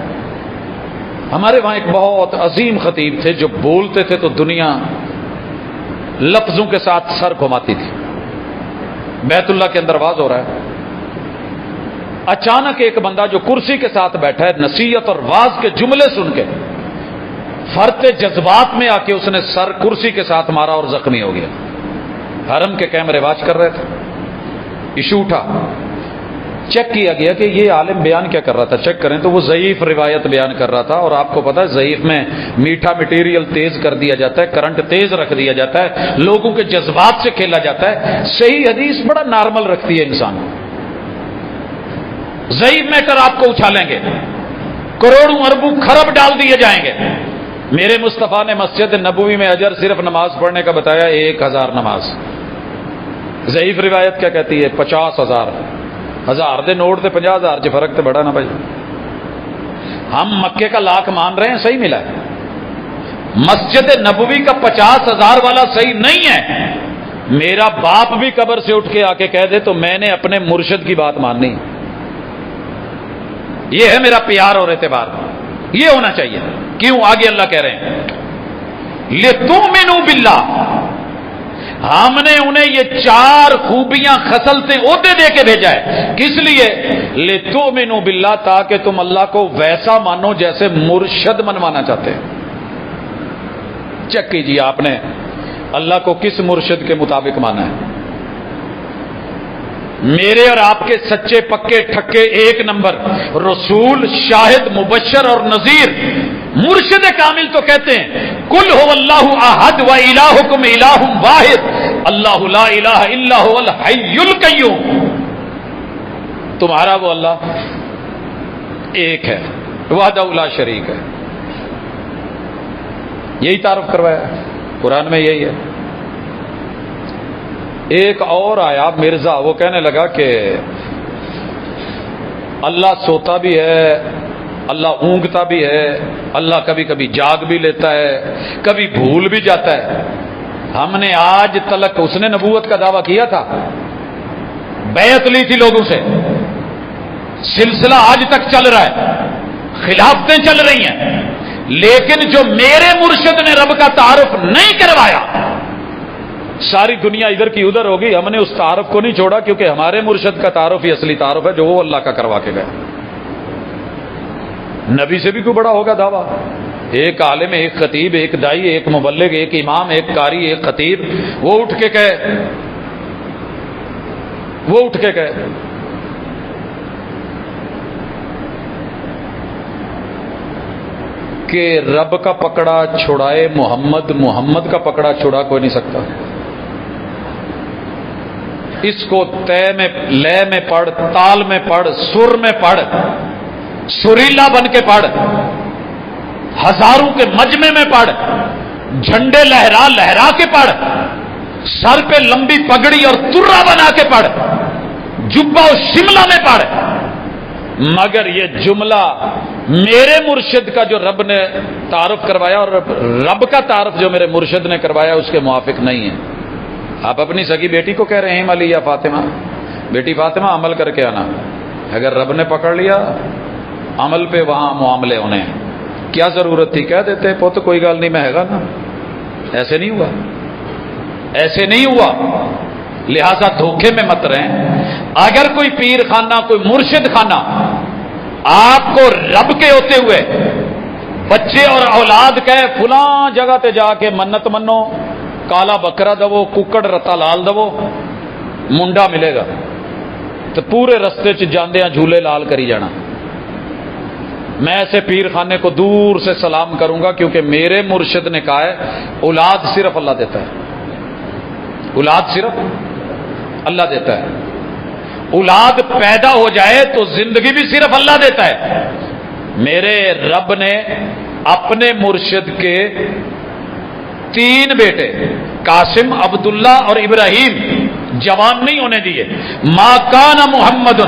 ہمارے وہاں ایک بہت عظیم خطیب تھے جو بولتے تھے تو دنیا لفظوں کے ساتھ سر گھماتی تھی۔ بیت اللہ کے اندر واز ہو رہا ہے، اچانک ایک بندہ جو کرسی کے ساتھ بیٹھا ہے نصیحت اور واز کے جملے سن کے فرط جذبات میں آ کے اس نے سر کرسی کے ساتھ مارا اور زخمی ہو گیا۔ حرم کے کیمرے واچ کر رہے تھے، ایشو اٹھا، چیک کیا گیا کہ یہ عالم بیان کیا کر رہا تھا، چیک کریں تو وہ ضعیف روایت بیان کر رہا تھا، اور آپ کو پتا ہے ضعیف میں میٹھا مٹیریل تیز کر دیا جاتا ہے، کرنٹ تیز رکھ دیا جاتا ہے، لوگوں کے جذبات سے کھیلا جاتا ہے۔ صحیح حدیث بڑا نارمل رکھتی ہے انسان، ضعیف میٹر آپ کو اچھالیں گے، کروڑوں اربوں خرب ڈال دیے جائیں گے۔ میرے مصطفیٰ نے مسجد نبوی میں اجر صرف نماز پڑھنے کا بتایا 1000 نماز۔ ضعیف روایت کیا کہتی ہے 50,000، 1000 دے نوٹ تے 50,000 چ فرق تے بڑا نا بھائی۔ ہم مکے کا لاکھ مان رہے ہیں، صحیح ملا ہے، مسجد نبوی کا 50,000 والا صحیح نہیں ہے۔ میرا باپ بھی قبر سے اٹھ کے آ کے کہہ دے تو میں نے اپنے مرشد کی بات ماننی، یہ ہے میرا پیار اور اعتبار، یہ ہونا چاہیے۔ کیوں؟ آگے اللہ کہہ رہے ہیں لِتُؤْمِنُوا بِاللَّهِ، ہم نے انہیں یہ 4 خوبیاں خصلتیں عہدے دے کے بھیجا ہے، کس لیے؟ لِتُؤْمِنُوا بِاللَّهِ، تاکہ تم اللہ کو ویسا مانو جیسے مرشد منوانا چاہتے ہیں۔ چیک کیجیے آپ نے اللہ کو کس مرشد کے مطابق مانا ہے۔ میرے اور آپ کے سچے پکے ٹھکے ایک نمبر رسول، شاہد، مبشر اور نذیر، مرشد کامل تو کہتے ہیں قل هو اللہ احد و الہکم الہ واحد اللہ لا الہ الا هو الحی القیوم، تمہارا وہ اللہ ایک ہے، وحدہ لا شریک ہے، یہی تعارف کروایا ہے قرآن میں، یہی ہے۔ ایک اور آیا مرزا، وہ کہنے لگا کہ اللہ سوتا بھی ہے، اللہ اونگتا بھی ہے، اللہ کبھی کبھی جاگ بھی لیتا ہے، کبھی بھول بھی جاتا ہے۔ ہم نے آج تلک، اس نے نبوت کا دعویٰ کیا تھا، بیعت لی تھی لوگوں سے، سلسلہ آج تک چل رہا ہے، خلافتیں چل رہی ہیں، لیکن جو میرے مرشد نے رب کا تعارف نہیں کروایا، ساری دنیا ادھر کی ادھر ہوگی، ہم نے اس تعارف کو نہیں چھوڑا، کیونکہ ہمارے مرشد کا تعارف ہی اصلی تعارف ہے جو وہ اللہ کا کروا کے گئے۔ نبی سے بھی کوئی بڑا ہوگا دعویٰ؟ ایک عالم، ایک خطیب، ایک دائی، ایک مبلغ، ایک امام، ایک قاری، ایک خطیب، وہ اٹھ کے کہے کہ رب کا پکڑا چھڑائے محمد، محمد کا پکڑا چھڑا کوئی نہیں سکتا۔ اس کو تے میں، لے میں پڑھ، تال میں پڑھ، سر میں پڑھ، سریلا بن کے پڑھ، ہزاروں کے مجمع میں پڑھ، جھنڈے لہرا لہرا کے پڑھ، سر پہ لمبی پگڑی اور ترا بنا کے پڑھ، جبہ و شملہ میں پڑھ، مگر یہ جملہ میرے مرشد کا جو رب نے تعارف کروایا اور رب کا تعارف جو میرے مرشد نے کروایا اس کے موافق نہیں ہے۔ آپ اپنی سگی بیٹی کو کہہ رہے ہیں علی یا فاطمہ، بیٹی فاطمہ عمل کر کے آنا، اگر رب نے پکڑ لیا عمل پہ وہاں معاملے ہونے ہیں، کیا ضرورت تھی؟ کہہ دیتے پوت کوئی گل نہیں، میں ہے گا نا۔ ایسے نہیں ہوا، ایسے نہیں ہوا، لہذا دھوکے میں مت رہیں۔ اگر کوئی پیر خانہ، کوئی مرشد خانہ آپ کو رب کے ہوتے ہوئے بچے اور اولاد کہے فلاں جگہ تے جا کے منت منو، کالا بکرا دو، ککڑ رتا لال دو، منڈا ملے گا، تو پورے رستے چ جاندیاں جھولے لال کری جانا۔ میں ایسے پیر خانے کو دور سے سلام کروں گا، کیونکہ میرے مرشد نے کہا ہے اولاد صرف اللہ دیتا ہے، اولاد صرف اللہ دیتا ہے، اولاد پیدا ہو جائے تو زندگی بھی صرف اللہ دیتا ہے۔ میرے رب نے اپنے مرشد کے 3 بیٹے قاسم، عبداللہ اور ابراہیم جوان نہیں ہونے دیے۔ ما کان محمد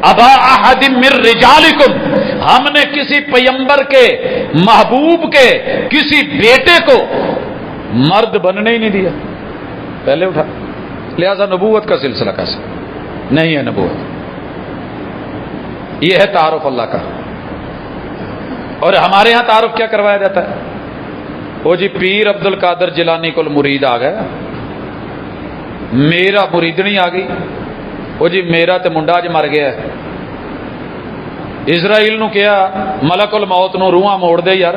ابا احد من رجالکم، ہم نے کسی پیمبر کے، محبوب کے کسی بیٹے کو مرد بننے ہی نہیں دیا، پہلے اٹھا، لہذا نبوت کا سلسلہ کیسے؟ نہیں ہے نبوت. یہ ہے تعارف اللہ کا. اور ہمارے ہاں تعارف کیا کروایا جاتا ہے؟ وہ جی پیر عبد القادر جیلانی کو مرید آ گیا, میرا مریدنی آ گئی. وہ جی میرا تے منڈا اج مر گیا ہے. اسرائیل نو کیا ملک الموت نو روحاں موڑ دے یار,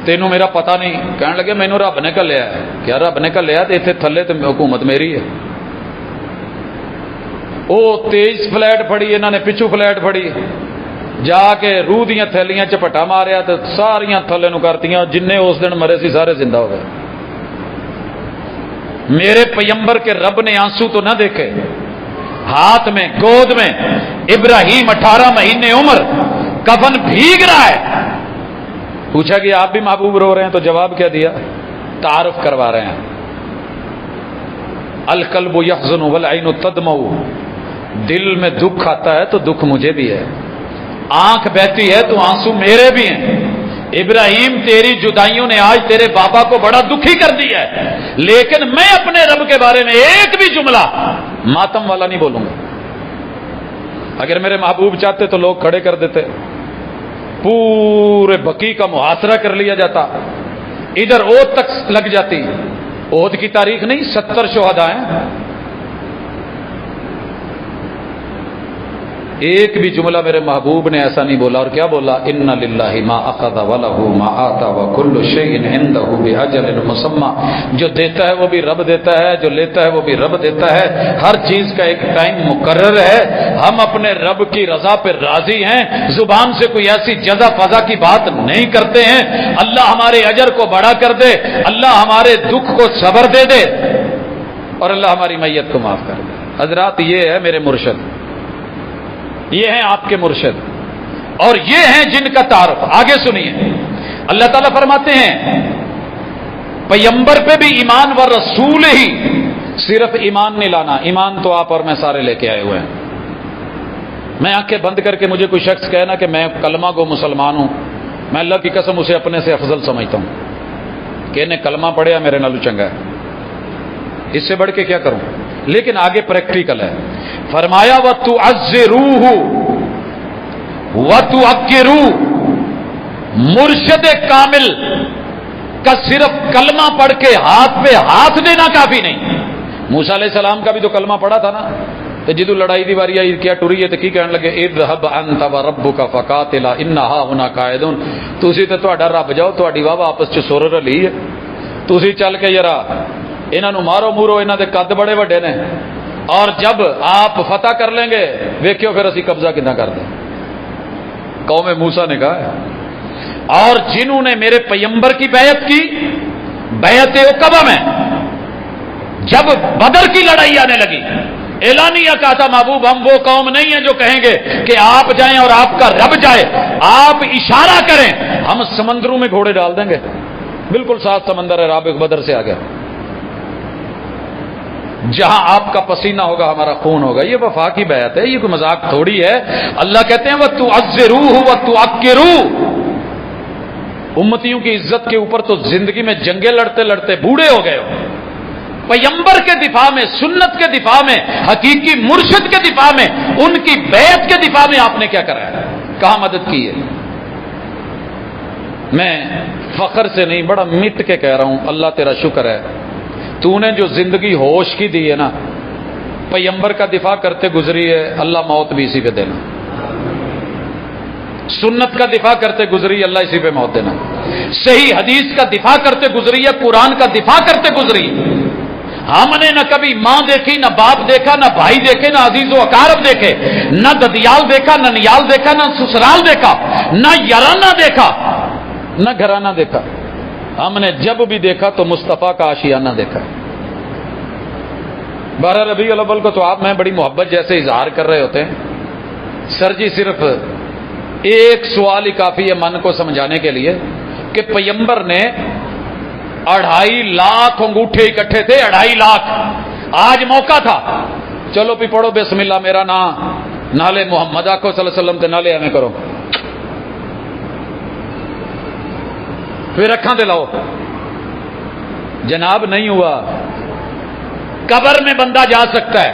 تینوں میرا پتہ نہیں. کہنے لگے مینوں رب نے گھلیا ہے. کیا رب نے گھلیا؟ تے اتنے تھلے تے حکومت میری ہے. وہ 23 فلیٹ پھڑی, انہوں نے پچھو فلیٹ پھڑی, جا کے روح دیاں تھیلیاں چپٹا ماریا تے ساریاں تھلے نو کرتیاں. جن اس دن مرے سی سارے زندہ ہو گئے. میرے پیمبر کے رب نے آنسو تو نہ دیکھے, ہاتھ میں گود میں ابراہیم 18 مہینے عمر, کفن بھیگ رہا ہے. پوچھا کہ آپ بھی محبوب رو رہے ہیں؟ تو جواب کیا دیا؟ تعارف کروا رہے ہیں. القلب یحزن والعین تدمع, دل میں دکھ آتا ہے تو دکھ مجھے بھی ہے, آنکھ بہتی ہے تو آنسو میرے بھی ہیں. ابراہیم تیری جدائیوں نے آج تیرے بابا کو بڑا دکھی کر دیا ہے, لیکن میں اپنے رب کے بارے میں ایک بھی جملہ ماتم والا نہیں بولوں گا. اگر میرے محبوب چاہتے تو لوگ کھڑے کر دیتے, پورے بقی کا محاصرہ کر لیا جاتا, ادھر اود تک لگ جاتی. اود کی تاریخ نہیں, 70 شہداء ہیں. ایک بھی جملہ میرے محبوب نے ایسا نہیں بولا. اور کیا بولا؟ ان للہ ما اخذ ولہ ما آتا وکل شیء عنده باجل مسمى. جو دیتا ہے وہ بھی رب دیتا ہے, جو لیتا ہے وہ بھی رب دیتا ہے. ہر چیز کا ایک ٹائم مقرر ہے. ہم اپنے رب کی رضا پہ راضی ہیں, زبان سے کوئی ایسی جزا فضا کی بات نہیں کرتے ہیں. اللہ ہمارے اجر کو بڑا کر دے, اللہ ہمارے دکھ کو صبر دے دے, اور اللہ ہماری میت کو معاف کر دے. حضرات یہ ہے میرے مرشد, یہ ہیں آپ کے مرشد, اور یہ ہیں جن کا تعارف. آگے سنیے, اللہ تعالیٰ فرماتے ہیں پیمبر پہ بھی ایمان و رسول ہی, صرف ایمان نہیں لانا. ایمان تو آپ اور میں سارے لے کے آئے ہوئے ہیں. میں آنکھیں بند کر کے مجھے کوئی شخص کہنا کہ میں کلمہ گو مسلمان ہوں, میں اللہ کی قسم اسے اپنے سے افضل سمجھتا ہوں کہ انہیں کلمہ پڑھیا میرے نالو چنگا ہے, اس سے بڑھ کے کیا کروں. لیکن آگے پریکٹیکل ہے. فرمایا وَتُعَزِّرُوهُ وَتُعَقِّرُوهُ, مرشد کامل کا صرف کلمہ پڑھ کے ہاتھ پہ ہاتھ دینا کافی نہیں. موسیٰ علیہ السلام کا بھی تو کلمہ پڑھا تھا نا, تو جدو لڑائی دی واری آئی کیا ٹری ہے تو کی کہنے لگے اذهب انت وربك فقاتلا ان هاهنا قاعدون. تسی تے تہاڈا رب جاؤ, تہاڈی واہ آپس چ سر رلی ہے, تسی چل کے ذرا انہاں نو مارو مورو, انہاں دے قد بڑے وڈے نے, اور جب آپ فتح کر لیں گے ویکھیو پھر اسی قبضہ کتنا کر دیں. قوم موسیٰ نے کہا ہے. اور جنہوں نے میرے پیمبر کی بیعت کی, بیعت عقبہ میں جب بدر کی لڑائی آنے لگی, اعلانیہ کہا تھا محبوب ہم وہ قوم نہیں ہیں جو کہیں گے کہ آپ جائیں اور آپ کا رب جائے, آپ اشارہ کریں ہم سمندروں میں گھوڑے ڈال دیں گے. بالکل ساتھ سمندر ہے, رابق بدر سے آ گیا. جہاں آپ کا پسینہ ہوگا ہمارا خون ہوگا. یہ وفا کی بیعت ہے, یہ کوئی مذاق تھوڑی ہے. اللہ کہتے ہیں وَتُعَزِّرُوهُ وَتُعَقِّرُوهُ, امتیوں کی عزت کے اوپر تو زندگی میں جنگیں لڑتے لڑتے بوڑھے ہو گئے ہو. پیمبر کے دفاع میں, سنت کے دفاع میں, حقیقی مرشد کے دفاع میں, ان کی بیعت کے دفاع میں آپ نے کیا کرا ہے, کہاں مدد کی ہے. میں فخر سے نہیں, بڑا مٹ کے کہہ رہا ہوں, اللہ تیرا شکر ہے تو نے جو زندگی ہوش کی دی ہے نا, پیمبر کا دفاع کرتے گزری ہے, اللہ موت بھی اسی پہ دینا. سنت کا دفاع کرتے گزری, اللہ اسی پہ موت دینا. صحیح حدیث کا دفاع کرتے گزری ہے, قرآن کا دفاع کرتے گزری. ہم نے نہ کبھی ماں دیکھی, نہ باپ دیکھا, نہ بھائی دیکھے, نہ عزیز و اقارب دیکھے, نہ ددیال دیکھا, نہ نیال دیکھا, نہ سسرال دیکھا, نہ یارانہ دیکھا, نہ گھرانہ دیکھا. ہم نے جب بھی دیکھا تو مصطفیٰ کا آشیانہ دیکھا. 12 ربیع الاول کو تو آپ میں بڑی محبت جیسے اظہار کر رہے ہوتے ہیں. سر جی صرف ایک سوال ہی کافی ہے من کو سمجھانے کے لیے کہ پیمبر نے 2.5 لاکھ انگوٹھے اکٹھے تھے, 2.5 لاکھ. آج موقع تھا, چلو بھی پڑھو بسم اللہ میرا نام, نالے محمد آکھو صلی اللہ علیہ وسلم تے نالے ہمیں کرو, پھر اکھاں دے لاؤ. جناب نہیں ہوا. قبر میں بندہ جا سکتا ہے,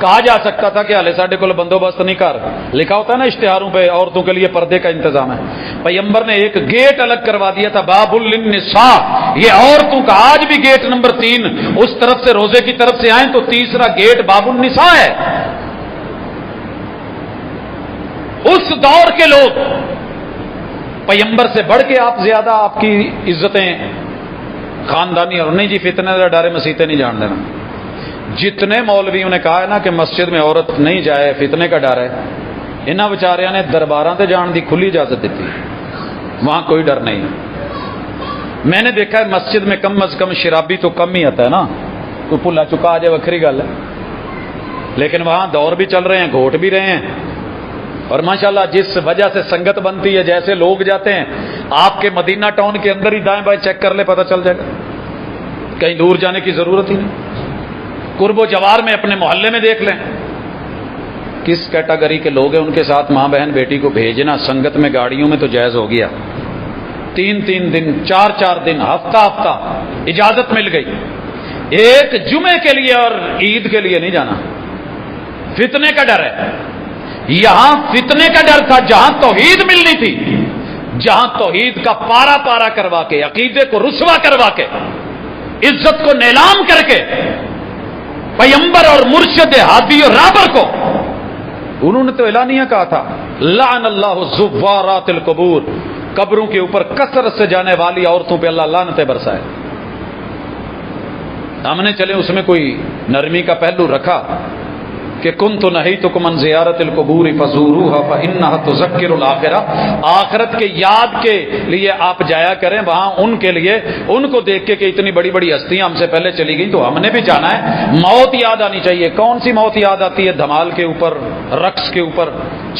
کہا جا سکتا تھا کہ ہلے ساڈے کول بندوبست نہیں کر لکھا ہوتا ہے نا اشتہاروں پہ عورتوں کے لیے پردے کا انتظام ہے. پیغمبر نے ایک گیٹ الگ کروا دیا تھا باب للنساء, یہ عورتوں کا آج بھی گیٹ نمبر 3 اس طرف سے روزے کی طرف سے آئیں تو تیسرا گیٹ باب النساء ہے. اس دور کے لوگ پیغمبر سے بڑھ کے آپ زیادہ آپ کی عزتیں خاندانی اور نہیں جی فتنے کا ڈر مسیطے نہیں جان دینا. جتنے مولویوں نے کہا ہے نا کہ مسجد میں عورت نہیں جائے فتنے کا ڈر ہے, انہاں بیچاریاں نے درباراں تے جان دی کھلی اجازت دیتی, وہاں کوئی ڈر نہیں. میں نے دیکھا ہے مسجد میں کم از کم شرابی تو کم ہی آتا ہے نا, کوئی بھلا چکا آ جائے وکری گل ہے, لیکن وہاں دور بھی چل رہے ہیں, گھوٹ بھی رہے ہیں, اور ماشاءاللہ جس وجہ سے سنگت بنتی ہے, جیسے لوگ جاتے ہیں آپ کے مدینہ ٹاؤن کے اندر ہی دائیں بائیں چیک کر لے, پتہ چل جائے گا, کہیں دور جانے کی ضرورت ہی نہیں. قرب و جوار میں اپنے محلے میں دیکھ لیں کس کیٹاگری کے لوگ ہیں, ان کے ساتھ ماں بہن بیٹی کو بھیجنا سنگت میں گاڑیوں میں تو جائز ہو گیا. 3 دن 4 دن ہفتہ اجازت مل گئی. ایک جمعے کے لیے اور عید کے لیے نہیں جانا, فتنے کا ڈر ہے. یہاں فتنے کا ڈر تھا جہاں توحید ملنی تھی, جہاں توحید کا پارا پارا کروا کے, عقیدے کو رسوا کروا کے, عزت کو نیلام کر کے پیغمبر اور مرشد ہادی اور رابر کو انہوں نے تو اعلانیہ کہا تھا لعن اللہ زوارات القبور, قبروں کے اوپر کثرت سے جانے والی عورتوں پہ اللہ لعنتیں برسائے. ہم نے چلے اس میں کوئی نرمی کا پہلو رکھا کہ کنت نہیتکم عن زیارت القبور فزوروها فانها تذکر الاخرہ, آخرت کے یاد کے لیے آپ جایا کریں وہاں ان کے لیے, ان کو دیکھ کے کہ اتنی بڑی بڑی ہستیاں ہم سے پہلے چلی گئیں تو ہم نے بھی جانا ہے. موت یاد آنی چاہیے. کون سی موت یاد آتی ہے؟ دھمال کے اوپر, رقص کے اوپر,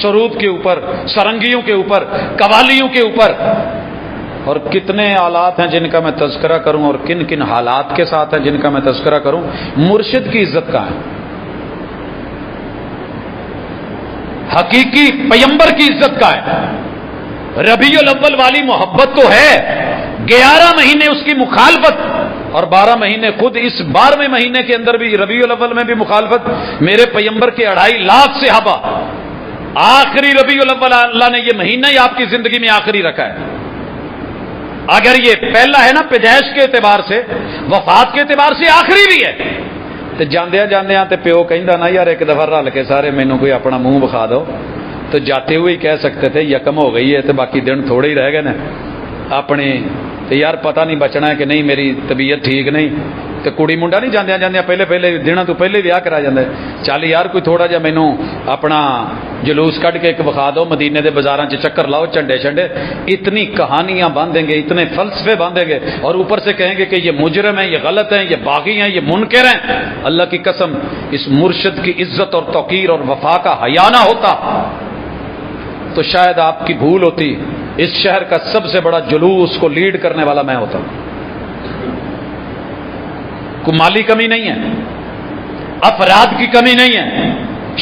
سرود کے اوپر, سرنگیوں کے اوپر, قوالیوں کے اوپر. اور کتنے آلات ہیں جن کا میں تذکرہ کروں اور کن کن حالات کے ساتھ ہیں جن کا میں تذکرہ کروں. مرشد کی عزت کہاں ہے؟ حقیقی پیغمبر کی عزت کا ہے. ربیع الاول والی محبت تو ہے, 11 مہینے اس کی مخالفت اور 12 مہینے خود. اس 12ویں مہینے کے اندر بھی ربیع الاول میں بھی مخالفت. میرے پیغمبر کے 2.5 لاکھ صحابہ, آخری ربیع الاول اللہ نے یہ مہینہ ہی آپ کی زندگی میں آخری رکھا ہے. اگر یہ پہلا ہے نا پیدائش کے اعتبار سے, وفات کے اعتبار سے آخری بھی ہے. تو جاندیاں جاندیاں تے پیو کہندا نا یار ایک دفعہ رل کے سارے مینوں کوئی اپنا منہ بخا دو, تو جاتے ہوئے ہی کہہ سکتے تھے یکم ہو گئی ہے تو باقی دن تھوڑے ہی رہ گئے نا اپنی, تو یار پتہ نہیں بچنا ہے کہ نہیں میری طبیعت ٹھیک نہیں, تو کڑی منڈا نہیں جاندیاں جاندیاں پہلے دنوں تو پہلے ویاہ کرا جاندے, چل یار کوئی تھوڑا جا مینوں اپنا جلوس کٹ کے ایک بخا دو, مدینے دے بازاراں 'چ چکر لاؤ, جھنڈے شنڈے. اتنی کہانیاں باندھیں گے, اتنے فلسفے باندھیں گے, اور اوپر سے کہیں گے کہ یہ مجرم ہیں, یہ غلط ہیں, یہ باغی ہیں, یہ منکر ہیں. اللہ کی قسم اس مرشد کی عزت اور توقیر اور وفا کا حیا نہ ہوتا تو شاید آپ کی بھول ہوتی. اس شہر کا سب سے بڑا جلوس کو لیڈ کرنے والا میں ہوتا. کوئی مالی کمی نہیں ہے, افراد کی کمی نہیں ہے,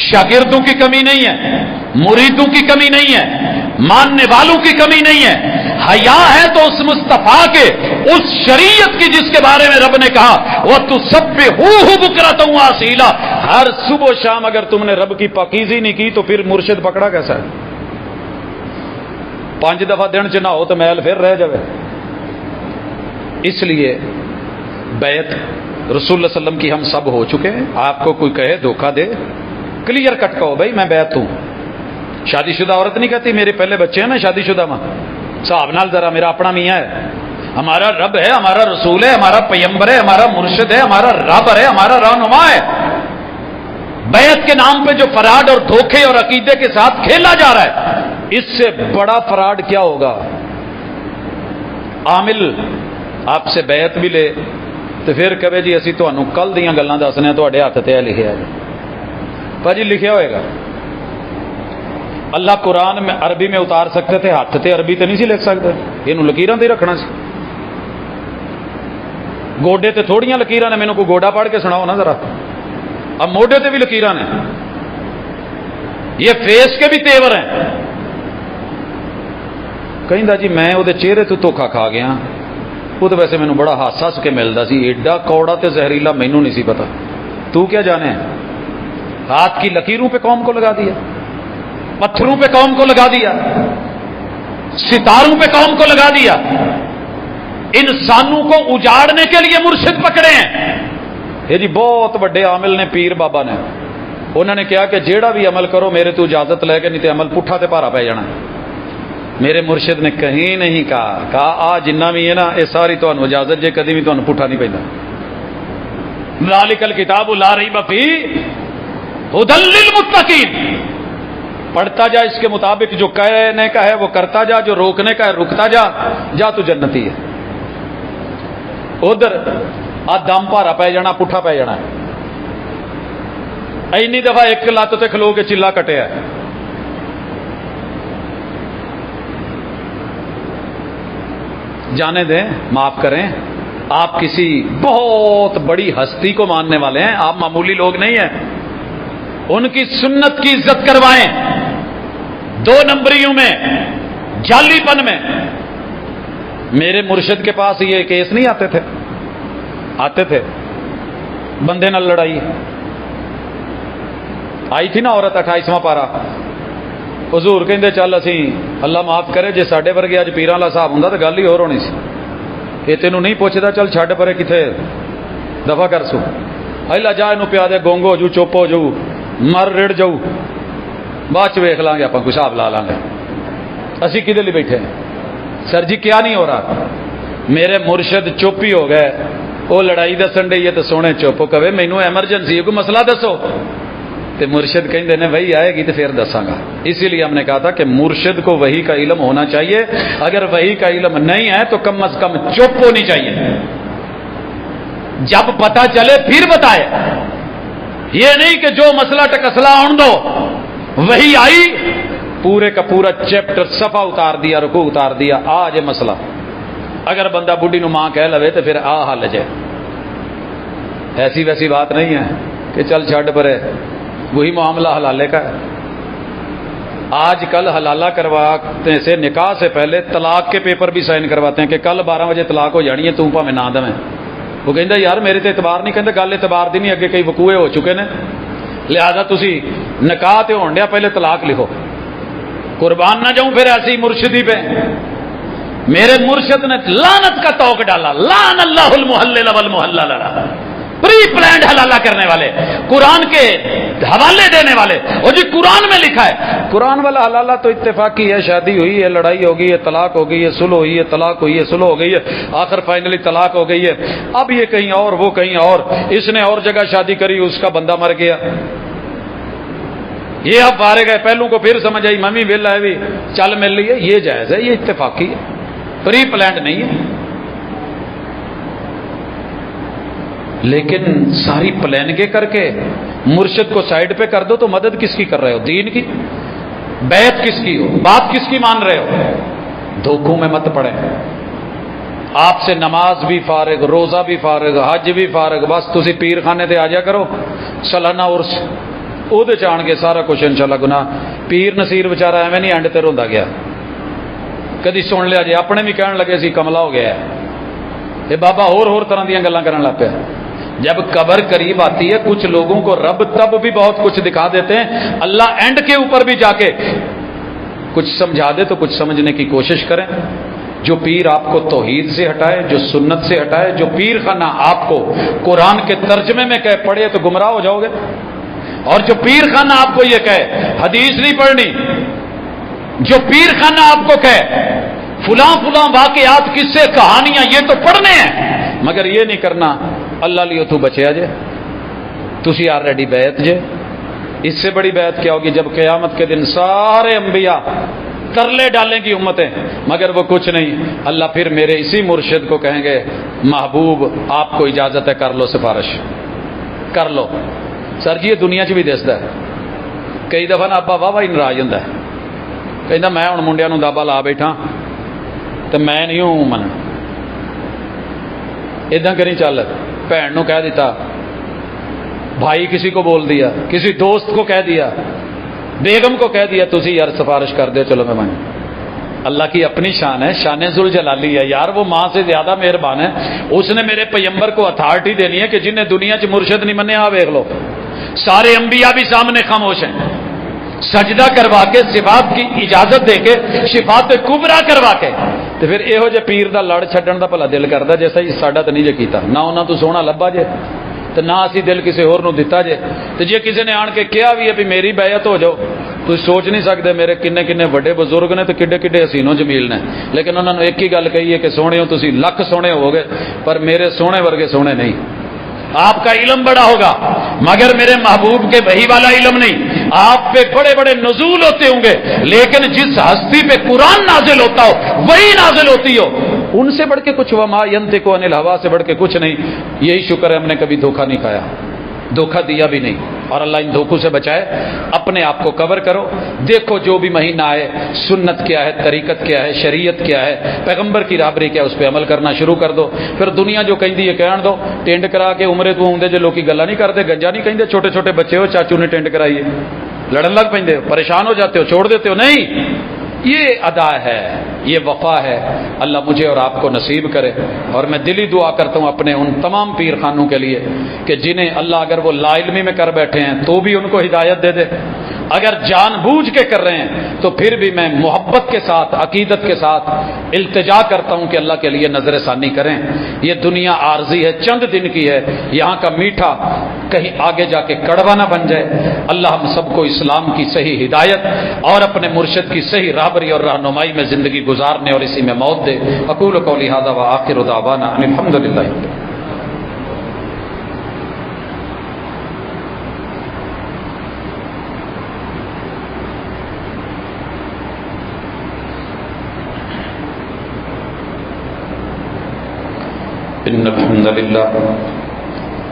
شاگردوں کی کمی نہیں ہے, مریدوں کی کمی نہیں ہے, ماننے والوں کی کمی نہیں ہے. حیا ہے تو اس مصطفیٰ کے, اس شریعت کی جس کے بارے میں رب نے کہا وَتُسَبِّحُوهُ بُكْرَةً وَأَصِيلًا, ہر صبح و شام اگر تم نے رب کی پاکیزی نہیں کی تو پھر مرشد پکڑا کیسا ہے؟ 5 دفعہ دن چ نہ ہو تو محل پھر رہ جائے. اس لیے بیعت رسول اللہ علیہ وسلم کی ہم سب ہو چکے ہیں. آپ کو کوئی کہے دھوکہ دے, کلیئر کٹ کہو بھائی میں بیعت ہوں. شادی شدہ عورت نہیں کہتی میرے پہلے بچے ہیں, میں شادی شدہ ماں صاحب نال ذرا میرا اپنا میاں ہے, ہمارا رب ہے, ہمارا رسول ہے, ہمارا پیغمبر ہے, ہمارا مرشد ہے, ہمارا رابر ہے, ہمارا رہنما ہے. بیعت کے نام پہ جو فراڈ اور دھوکے اور عقیدے کے ساتھ کھیلا جا رہا ہے, اس سے بڑا فراڈ کیا ہوگا؟ عامل آپ سے بیعت بھی لے تو پھر کہے جی اسی تمہیں کل دیاں گلاں دسنے ہیں, تہاڈے ہاتھ تے لکھیا ہے. بھاجی لکھیا ہوئے گا. اللہ قرآن میں عربی میں اتار سکتے تھے, ہاتھ تے عربی تے نہیں سی لکھ سکتے, یہ لکیراں تے رکھنا سی. گوڈے تے تھوڑیاں لکیراں نے, مینوں کوئی گوڈا پڑھ کے سناؤ نا ذرا. اب موڈے تے بھی لکیراں نے, یہ فیس کے بھی تیور ہیں. کہندا جی میں وہ چہرے تو دھوکا کھا گیا, وہ تو ویسے مینوں بڑا ہس کے ملتا سی, ایڈا کوڑا تے زہریلا مینوں نہیں سی پتا, تو کیا جانے. ہاتھ کی لکیروں پہ قوم کو لگا دیا، پتھروں پہ قوم کو لگا دیا، ستاروں پہ قوم کو لگا دیا۔ انسانوں کو اجاڑنے کے لیے مرشد پکڑے ہیں۔ یہ جی بہت بڑے عامل نے، پیر بابا نے، انہوں نے کہا کہ جیڑا بھی عمل کرو میرے تو اجازت لے کے، نہیں تے عمل پٹھا تے پارا پی جانا۔ میرے مرشد نے کہیں نہیں کہا آ جنہ بھی ہے نا یہ ساری تمہیں اجازت جے، کدی بھی تمہیں پٹھا نہیں پیندا۔ ذالک الکتاب لا ریب فیہ ھدی للمتقین، پڑھتا جا اس کے مطابق، جو کہنے کا ہے وہ کرتا جا، جو روکنے کا ہے رکتا جا تو جنتی ہے۔ ادھر دم پارا پی جانا، پٹھا پی جانا ہے۔ اینی دفعہ ایک لت تے کھلو کے چلا کٹیا ہے۔ جانے دیں، معاف کریں، آپ کسی بہت بڑی ہستی کو ماننے والے ہیں، آپ معمولی لوگ نہیں ہیں۔ ان کی سنت کی عزت کروائیں، دو نمبریوں میں، جعلی پن میں۔ میرے مرشد کے پاس یہ کیس نہیں آتے تھے، آتے تھے بندے نال لڑائی آئی تھی نا، عورت 28واں پارا، حضور کہندے چل اسی اللہ معاف کرے جے ساڈے ورگے اج پیراں والا صاحب ہوندا تے گل ہی ہور ہونی سی۔ یہ تینوں نہیں پوچھدا، چل چھڈ پرے کتھے دفع کر سو، اللہ جا اینوں پیا دے، گونگ ہو جو، چپ ہو جو، مر رڑ جاؤ، بعد چ ویکھ لیں گے، اپاں کوئی حساب لا لیں گے، اسی کدے لیے بیٹھے ہیں؟ سر جی کیا نہیں ہو رہا؟ میرے مرشد چپ ہی ہو گئے، وہ لڑائی دسن ڈی ہے تو سونے چپ کہے مینوں ایمرجنسی ہے، کوئی مسئلہ دسو۔ تو مرشد کہندے نے وہی آئے گی تو پھر دساں گا۔ اسی لیے ہم نے کہا تھا کہ مرشد کو وحی کا علم ہونا چاہیے، اگر وحی کا علم نہیں ہے تو کم از کم چپ ہونی چاہیے، جب پتہ چلے پھر بتائے۔ یہ نہیں کہ جو مسئلہ ٹکسلا آن دو، وہی آئی پورے کا پورا چیپٹر صفحہ اتار دیا، رکوع اتار دیا، آج مسئلہ۔ اگر بندہ بڈھی نو ماں کہہ لوے تو پھر حل جائے۔ ایسی ویسی بات نہیں ہے کہ چل چھڈ پرے، وہی معاملہ حلالے کا ہے۔ آج کل حلالہ کرواتے سے نکاح سے پہلے طلاق کے پیپر بھی سائن کرواتے ہیں کہ کل 12 بجے طلاق ہو جانی ہے، تو پاویں نہ دیں۔ وہ کہندا یار میرے تے اعتبار نہیں، کہندے گل اعتبار دی نہیں، اگے کئی وقوعے ہو چکے نے، لہذا تسی نکاح تے ہون ڈیا پہلے طلاق لکھو۔ قربان نہ جاؤں پھر ایسی مرشدی پہ۔ میرے مرشد نے لعنت کا توق ڈالا، لعن اللہ المحلل والمحلل، پری پلانڈ حلالہ کرنے والے، قرآن کے حوالے دینے والے۔ اور جی قرآن میں لکھا ہے، قرآن والا حلالہ تو اتفاقی ہے، شادی ہوئی ہے، لڑائی ہو گئی ہے، طلاق ہو گئی ہے، صلح ہوئی ہے، طلاق ہوئی ہے، صلح ہو گئی ہے، آخر فائنلی طلاق ہو گئی ہے۔ اب یہ کہیں اور، وہ کہیں اور، اس نے اور جگہ شادی کری، اس کا بندہ مر گیا، یہ اب فارغ ہے، پہلوں کو پھر سمجھ آئی ممی ویلا ہے بھی چل مل رہی ہے، یہ جائز ہے، یہ اتفاقی ہے، پری پلانڈ نہیں ہے۔ لیکن ساری پلاننگیں کر کے مرشد کو سائڈ پہ کر دو تو مدد کس کی کر رہے ہو؟ دین کی؟ بیعت کس کی ہو؟ بات کس کی مان رہے ہو؟ دھوکوں میں مت پڑے۔ آپ سے نماز بھی فارغ، روزہ بھی فارغ، حج بھی فارغ، بس تسی پیر خانے تے آ جا کرو، سالانہ عرس وہ چان کے سارا کچھ انشاءاللہ گناہ۔ پیر نصیر بیچارہ ایویں نہیں اینڈ تے روندا گیا، کدی سن لیا جی اپنے بھی کہن لگے سی کملا ہو گیا ہے، یہ بابا ہور طرح دیاں گلاں کرن لگ پیا۔ جب قبر قریب آتی ہے کچھ لوگوں کو رب تب بھی بہت کچھ دکھا دیتے ہیں، اللہ اینڈ کے اوپر بھی جا کے کچھ سمجھا دے تو کچھ سمجھنے کی کوشش کریں۔ جو پیر آپ کو توحید سے ہٹائے، جو سنت سے ہٹائے، جو پیر خانہ آپ کو قرآن کے ترجمے میں کہے پڑھے تو گمراہ ہو جاؤ گے، اور جو پیر خانہ آپ کو یہ کہے حدیث نہیں پڑھنی، جو پیر خانہ آپ کو کہے فلاں فلاں واقعات، قصے، کہانیاں یہ تو پڑھنے ہیں، مگر یہ نہیں کرنا اللہ لیو تو بچیا جے، تسی آلریڈی بیعت جے۔ اس سے بڑی بیعت کیا ہوگی جب قیامت کے دن سارے انبیاء ترلے ڈالیں گی امتیں، مگر وہ کچھ نہیں، اللہ پھر میرے اسی مرشد کو کہیں گے محبوب آپ کو اجازت ہے کر لو سفارش، کر لو۔ سر جی یہ دنیا چ بھی دستا ہے، کئی دفعہ نا ابا واہ ناراض ہوتا ہے، کہندا میں ہن منڈیاں نوں دابا لا بیٹھا تو میں نہیں ہوں من، اداں کریں چل، بھن نو کہہ دیتا، بھائی کسی کو بول دیا، کسی دوست کو کہہ دیا، بیگم کو کہہ دیا، تسی یار سفارش کر دے، چلو میں مان۔ اللہ کی اپنی شان ہے، شان ذوالجلالی ہے یار، وہ ماں سے زیادہ مہربان ہے، اس نے میرے پیغمبر کو اتھارٹی دینی ہے کہ جنہیں دنیا چ مرشد نہیں منیا، ویکھ لو سارے انبیاء بھی سامنے خاموش ہیں، سجدہ کروا کے صفات کی اجازت دے کے صفات کبرا کروا کے تے پھر یہو جے پیر دا لڑ چھڈن دا بھلا دل کردا جیسا ہی ساڈا تے نہیں جے کیتا، نہ انہاں تو سونا لبا جے تے نہ اسی دل کسی ہور نو دتا جے، تے جے کسی نے آن کے کہا بھی ہے بھی میری بیعت ہو جاؤ، تو سوچ نہیں سکتے میرے کنے کنے بڑے بزرگ نے تے کڈے کڈے حسین و جمیل نے، لیکن انہوں نے ایک ہی گل کہی ہے کہ سونے ہو تسی لکھ سونے ہو گے پر میرے سونے ورگے سونے نہیں۔ آپ کا علم بڑا ہوگا مگر میرے محبوب کے وحی والا علم نہیں، آپ پہ بڑے بڑے نزول ہوتے ہوں گے لیکن جس ہستی پہ قرآن نازل ہوتا ہو وہی نازل ہوتی ہو، ان سے بڑھ کے کچھ وما ینطق عن الہوا سے بڑھ کے کچھ نہیں۔ یہی شکر ہے ہم نے کبھی دھوکہ نہیں کھایا، دھوکہ دیا بھی نہیں، اور اللہ ان دھوکوں سے بچائے۔ اپنے آپ کو کور کرو، دیکھو جو بھی مہینہ آئے سنت کیا ہے، طریقت کیا ہے، شریعت کیا ہے، پیغمبر کی رابری کیا ہے، اس پہ عمل کرنا شروع کر دو۔ پھر دنیا جو کہندی ہے کہن دو، ٹینڈ کرا کے عمرے تو ہوندے جو لوکی گلا نہیں کرتے، گنجا نہیں کہندے، چھوٹے چھوٹے بچے ہو چاچو نے ٹینڈ کرائی ہے، لڑن لگ پیندے ہو، پریشان ہو جاتے ہو، چھوڑ دیتے ہو، نہیں، یہ ادا ہے، یہ وفا ہے۔ اللہ مجھے اور آپ کو نصیب کرے، اور میں دلی دعا کرتا ہوں اپنے ان تمام پیر خانوں کے لیے کہ جنہیں اللہ اگر وہ لا علمی میں کر بیٹھے ہیں تو بھی ان کو ہدایت دے دے، اگر جان بوجھ کے کر رہے ہیں تو پھر بھی میں محبت کے ساتھ عقیدت کے ساتھ التجا کرتا ہوں کہ اللہ کے لیے نظر ثانی کریں۔ یہ دنیا عارضی ہے، چند دن کی ہے، یہاں کا میٹھا کہیں آگے جا کے کڑوا نہ بن جائے۔ اللہ ہم سب کو اسلام کی صحیح ہدایت اور اپنے مرشد کی صحیح رہبری اور رہنمائی میں زندگی گزارنے اور اسی میں موت دے۔ اقول قولی ھذا وآخر دعوانا ان الحمد للہ۔ ان الحمد لله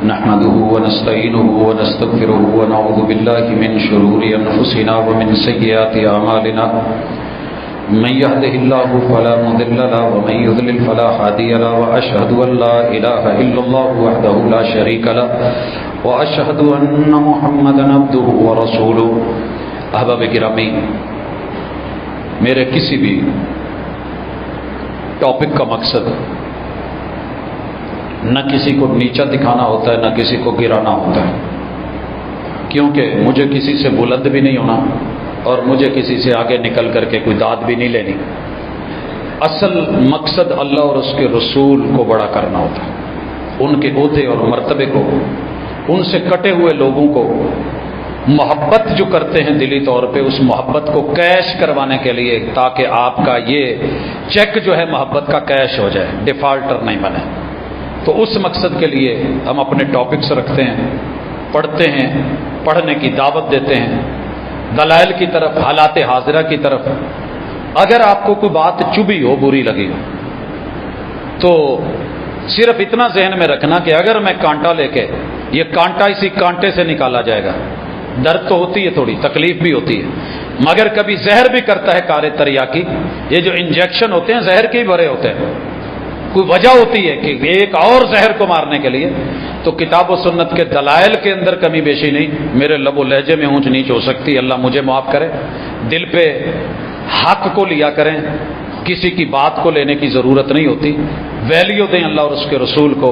نحمده ونستعينه ونستغفره ونعوذ بالله من شرور انفسنا ومن سيئات اعمالنا من يهده الله فلا مضل له ومن يضلل فلا هادي له واشهد ان لا اله الا الله وحده لا شريك له واشهد ان محمدا عبده ورسوله۔ احباب گرامی، میرے کسی بھی ٹاپک کا مقصد نہ کسی کو نیچا دکھانا ہوتا ہے نہ کسی کو گرانا ہوتا ہے، کیونکہ مجھے کسی سے بلند بھی نہیں ہونا اور مجھے کسی سے آگے نکل کر کے کوئی داد بھی نہیں لینی۔ اصل مقصد اللہ اور اس کے رسول کو بڑا کرنا ہوتا ہے، ان کے عہدے اور مرتبے کو، ان سے کٹے ہوئے لوگوں کو محبت جو کرتے ہیں دلی طور پہ، اس محبت کو کیش کروانے کے لیے، تاکہ آپ کا یہ چیک جو ہے محبت کا کیش ہو جائے، ڈیفالٹر نہیں بنے۔ تو اس مقصد کے لیے ہم اپنے ٹاپکس رکھتے ہیں، پڑھتے ہیں، پڑھنے کی دعوت دیتے ہیں، دلائل کی طرف، حالات حاضرہ کی طرف۔ اگر آپ کو کوئی بات چبھی ہو، بری لگی ہو، تو صرف اتنا ذہن میں رکھنا کہ اگر میں کانٹا لے کے، یہ کانٹا اسی کانٹے سے نکالا جائے گا، درد تو ہوتی ہے، تھوڑی تکلیف بھی ہوتی ہے، مگر کبھی زہر بھی کرتا ہے کار تریاکی۔ یہ جو انجیکشن ہوتے ہیں زہر کے ہی بھرے ہوتے ہیں، کوئی وجہ ہوتی ہے کہ ایک اور زہر کو مارنے کے لیے۔ تو کتاب و سنت کے دلائل کے اندر کمی بیشی نہیں، میرے لب و لہجے میں اونچ نیچ ہو سکتی، اللہ مجھے معاف کرے۔ دل پہ حق کو لیا کریں، کسی کی بات کو لینے کی ضرورت نہیں ہوتی، ویلیو دیں اللہ اور اس کے رسول کو۔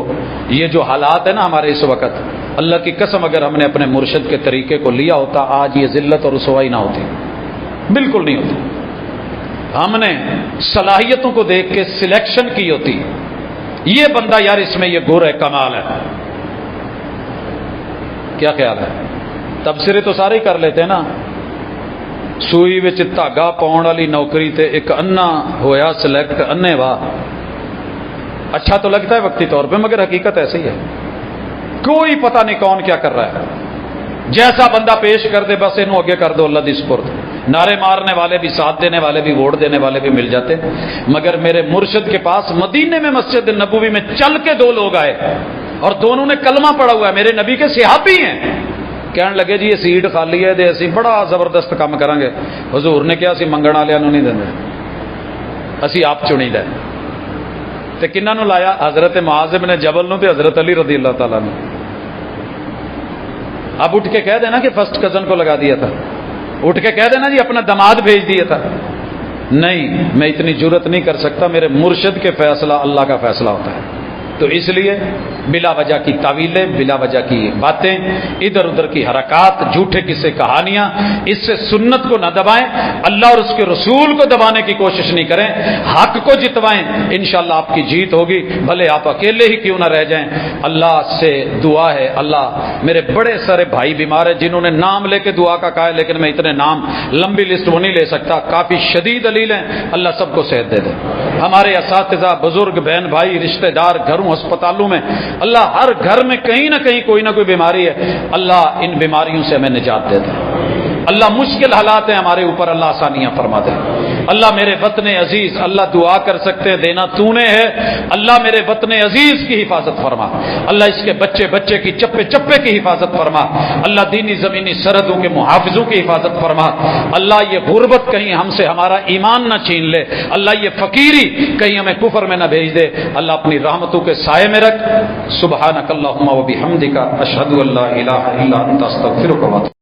یہ جو حالات ہیں نا ہمارے اس وقت، اللہ کی قسم اگر ہم نے اپنے مرشد کے طریقے کو لیا ہوتا آج یہ ذلت اور رسوائی نہ ہوتی، بالکل نہیں ہوتی۔ ہم نے صلاحیتوں کو دیکھ کے سلیکشن کی ہوتی، یہ بندہ یار اس میں یہ گر ہے، کمال ہے۔ کیا خیال ہے؟ تبصرے تو سارے ہی کر لیتے ہیں نا۔ سوئی وچ دھاگا پاؤن والی نوکری تے ایک انا ہویا سلیکٹ، انے واہ، اچھا تو لگتا ہے وقتی طور پہ، مگر حقیقت ایسے ہی ہے، کوئی پتہ نہیں کون کیا کر رہا ہے۔ جیسا بندہ پیش کر دے بس انہوں اگے کر دو اللہ دی سپرد۔ نعرے مارنے والے بھی، ساتھ دینے والے بھی، ووٹ دینے والے بھی مل جاتے، مگر میرے مرشد کے پاس مدینے میں مسجد نبوی میں چل کے دو لوگ آئے اور دونوں نے کلمہ پڑھا ہوا ہے، میرے نبی کے صحابی ہیں۔ کہنے لگے جی یہ سیٹ خالی ہے، اسی بڑا زبردست کام کریں گے۔ حضور نے کہا اسی منگن والوں نہیں دیں، اسی آپ چنی دے۔ تے کنہاں نو لایا؟ حضرت معاذ بن جبل نو تے حضرت علی رضی اللہ تعالیٰ نے۔ اب اٹھ کے کہہ دینا کہ فرسٹ کزن کو لگا دیا تھا، اٹھ کے کہہ دینا جی اپنا داماد بھیج دیا تھا۔ نہیں، میں اتنی جرت نہیں کر سکتا، میرے مرشد کے فیصلہ اللہ کا فیصلہ ہوتا ہے۔ تو اس لیے بلا وجہ کی تعویلیں، بلا وجہ کی باتیں، ادھر ادھر کی حرکات، جھوٹے قصے کہانیاں، اس سے سنت کو نہ دبائیں، اللہ اور اس کے رسول کو دبانے کی کوشش نہیں کریں، حق کو جتوائیں، انشاءاللہ آپ کی جیت ہوگی، بھلے آپ اکیلے ہی کیوں نہ رہ جائیں۔ اللہ سے دعا ہے، اللہ میرے بڑے سارے بھائی بیمار ہیں جنہوں نے نام لے کے دعا کا کہا ہے، لیکن میں اتنے نام لمبی لسٹ وہ نہیں لے سکتا، کافی شدید علیل ہیں، اللہ سب کو صحت دے دے۔ ہمارے اساتذہ، بزرگ، بہن بھائی، رشتہ دار، گھروں، ہسپتالوں میں، اللہ ہر گھر میں کہیں نہ کہیں کوئی نہ کوئی بیماری ہے، اللہ ان بیماریوں سے ہمیں نجات دے دے۔ اللہ مشکل حالات ہیں ہمارے اوپر، اللہ آسانیاں فرما دے۔ اللہ میرے وطن عزیز، اللہ دعا کر سکتے ہیں، دینا تو نے ہے، اللہ میرے وطن عزیز کی حفاظت فرما، اللہ اس کے بچے بچے کی چپے چپے کی حفاظت فرما، اللہ دینی زمینی سرحدوں کے محافظوں کی حفاظت فرما، اللہ یہ غربت کہیں ہم سے ہمارا ایمان نہ چھین لے، اللہ یہ فقیری کہیں ہمیں کفر میں نہ بھیج دے، اللہ اپنی رحمتوں کے سائے میں رکھ۔ سبحانک اللہم و بحمدک، اشہد ان لا الہ الا انت، استغفرک و اتوب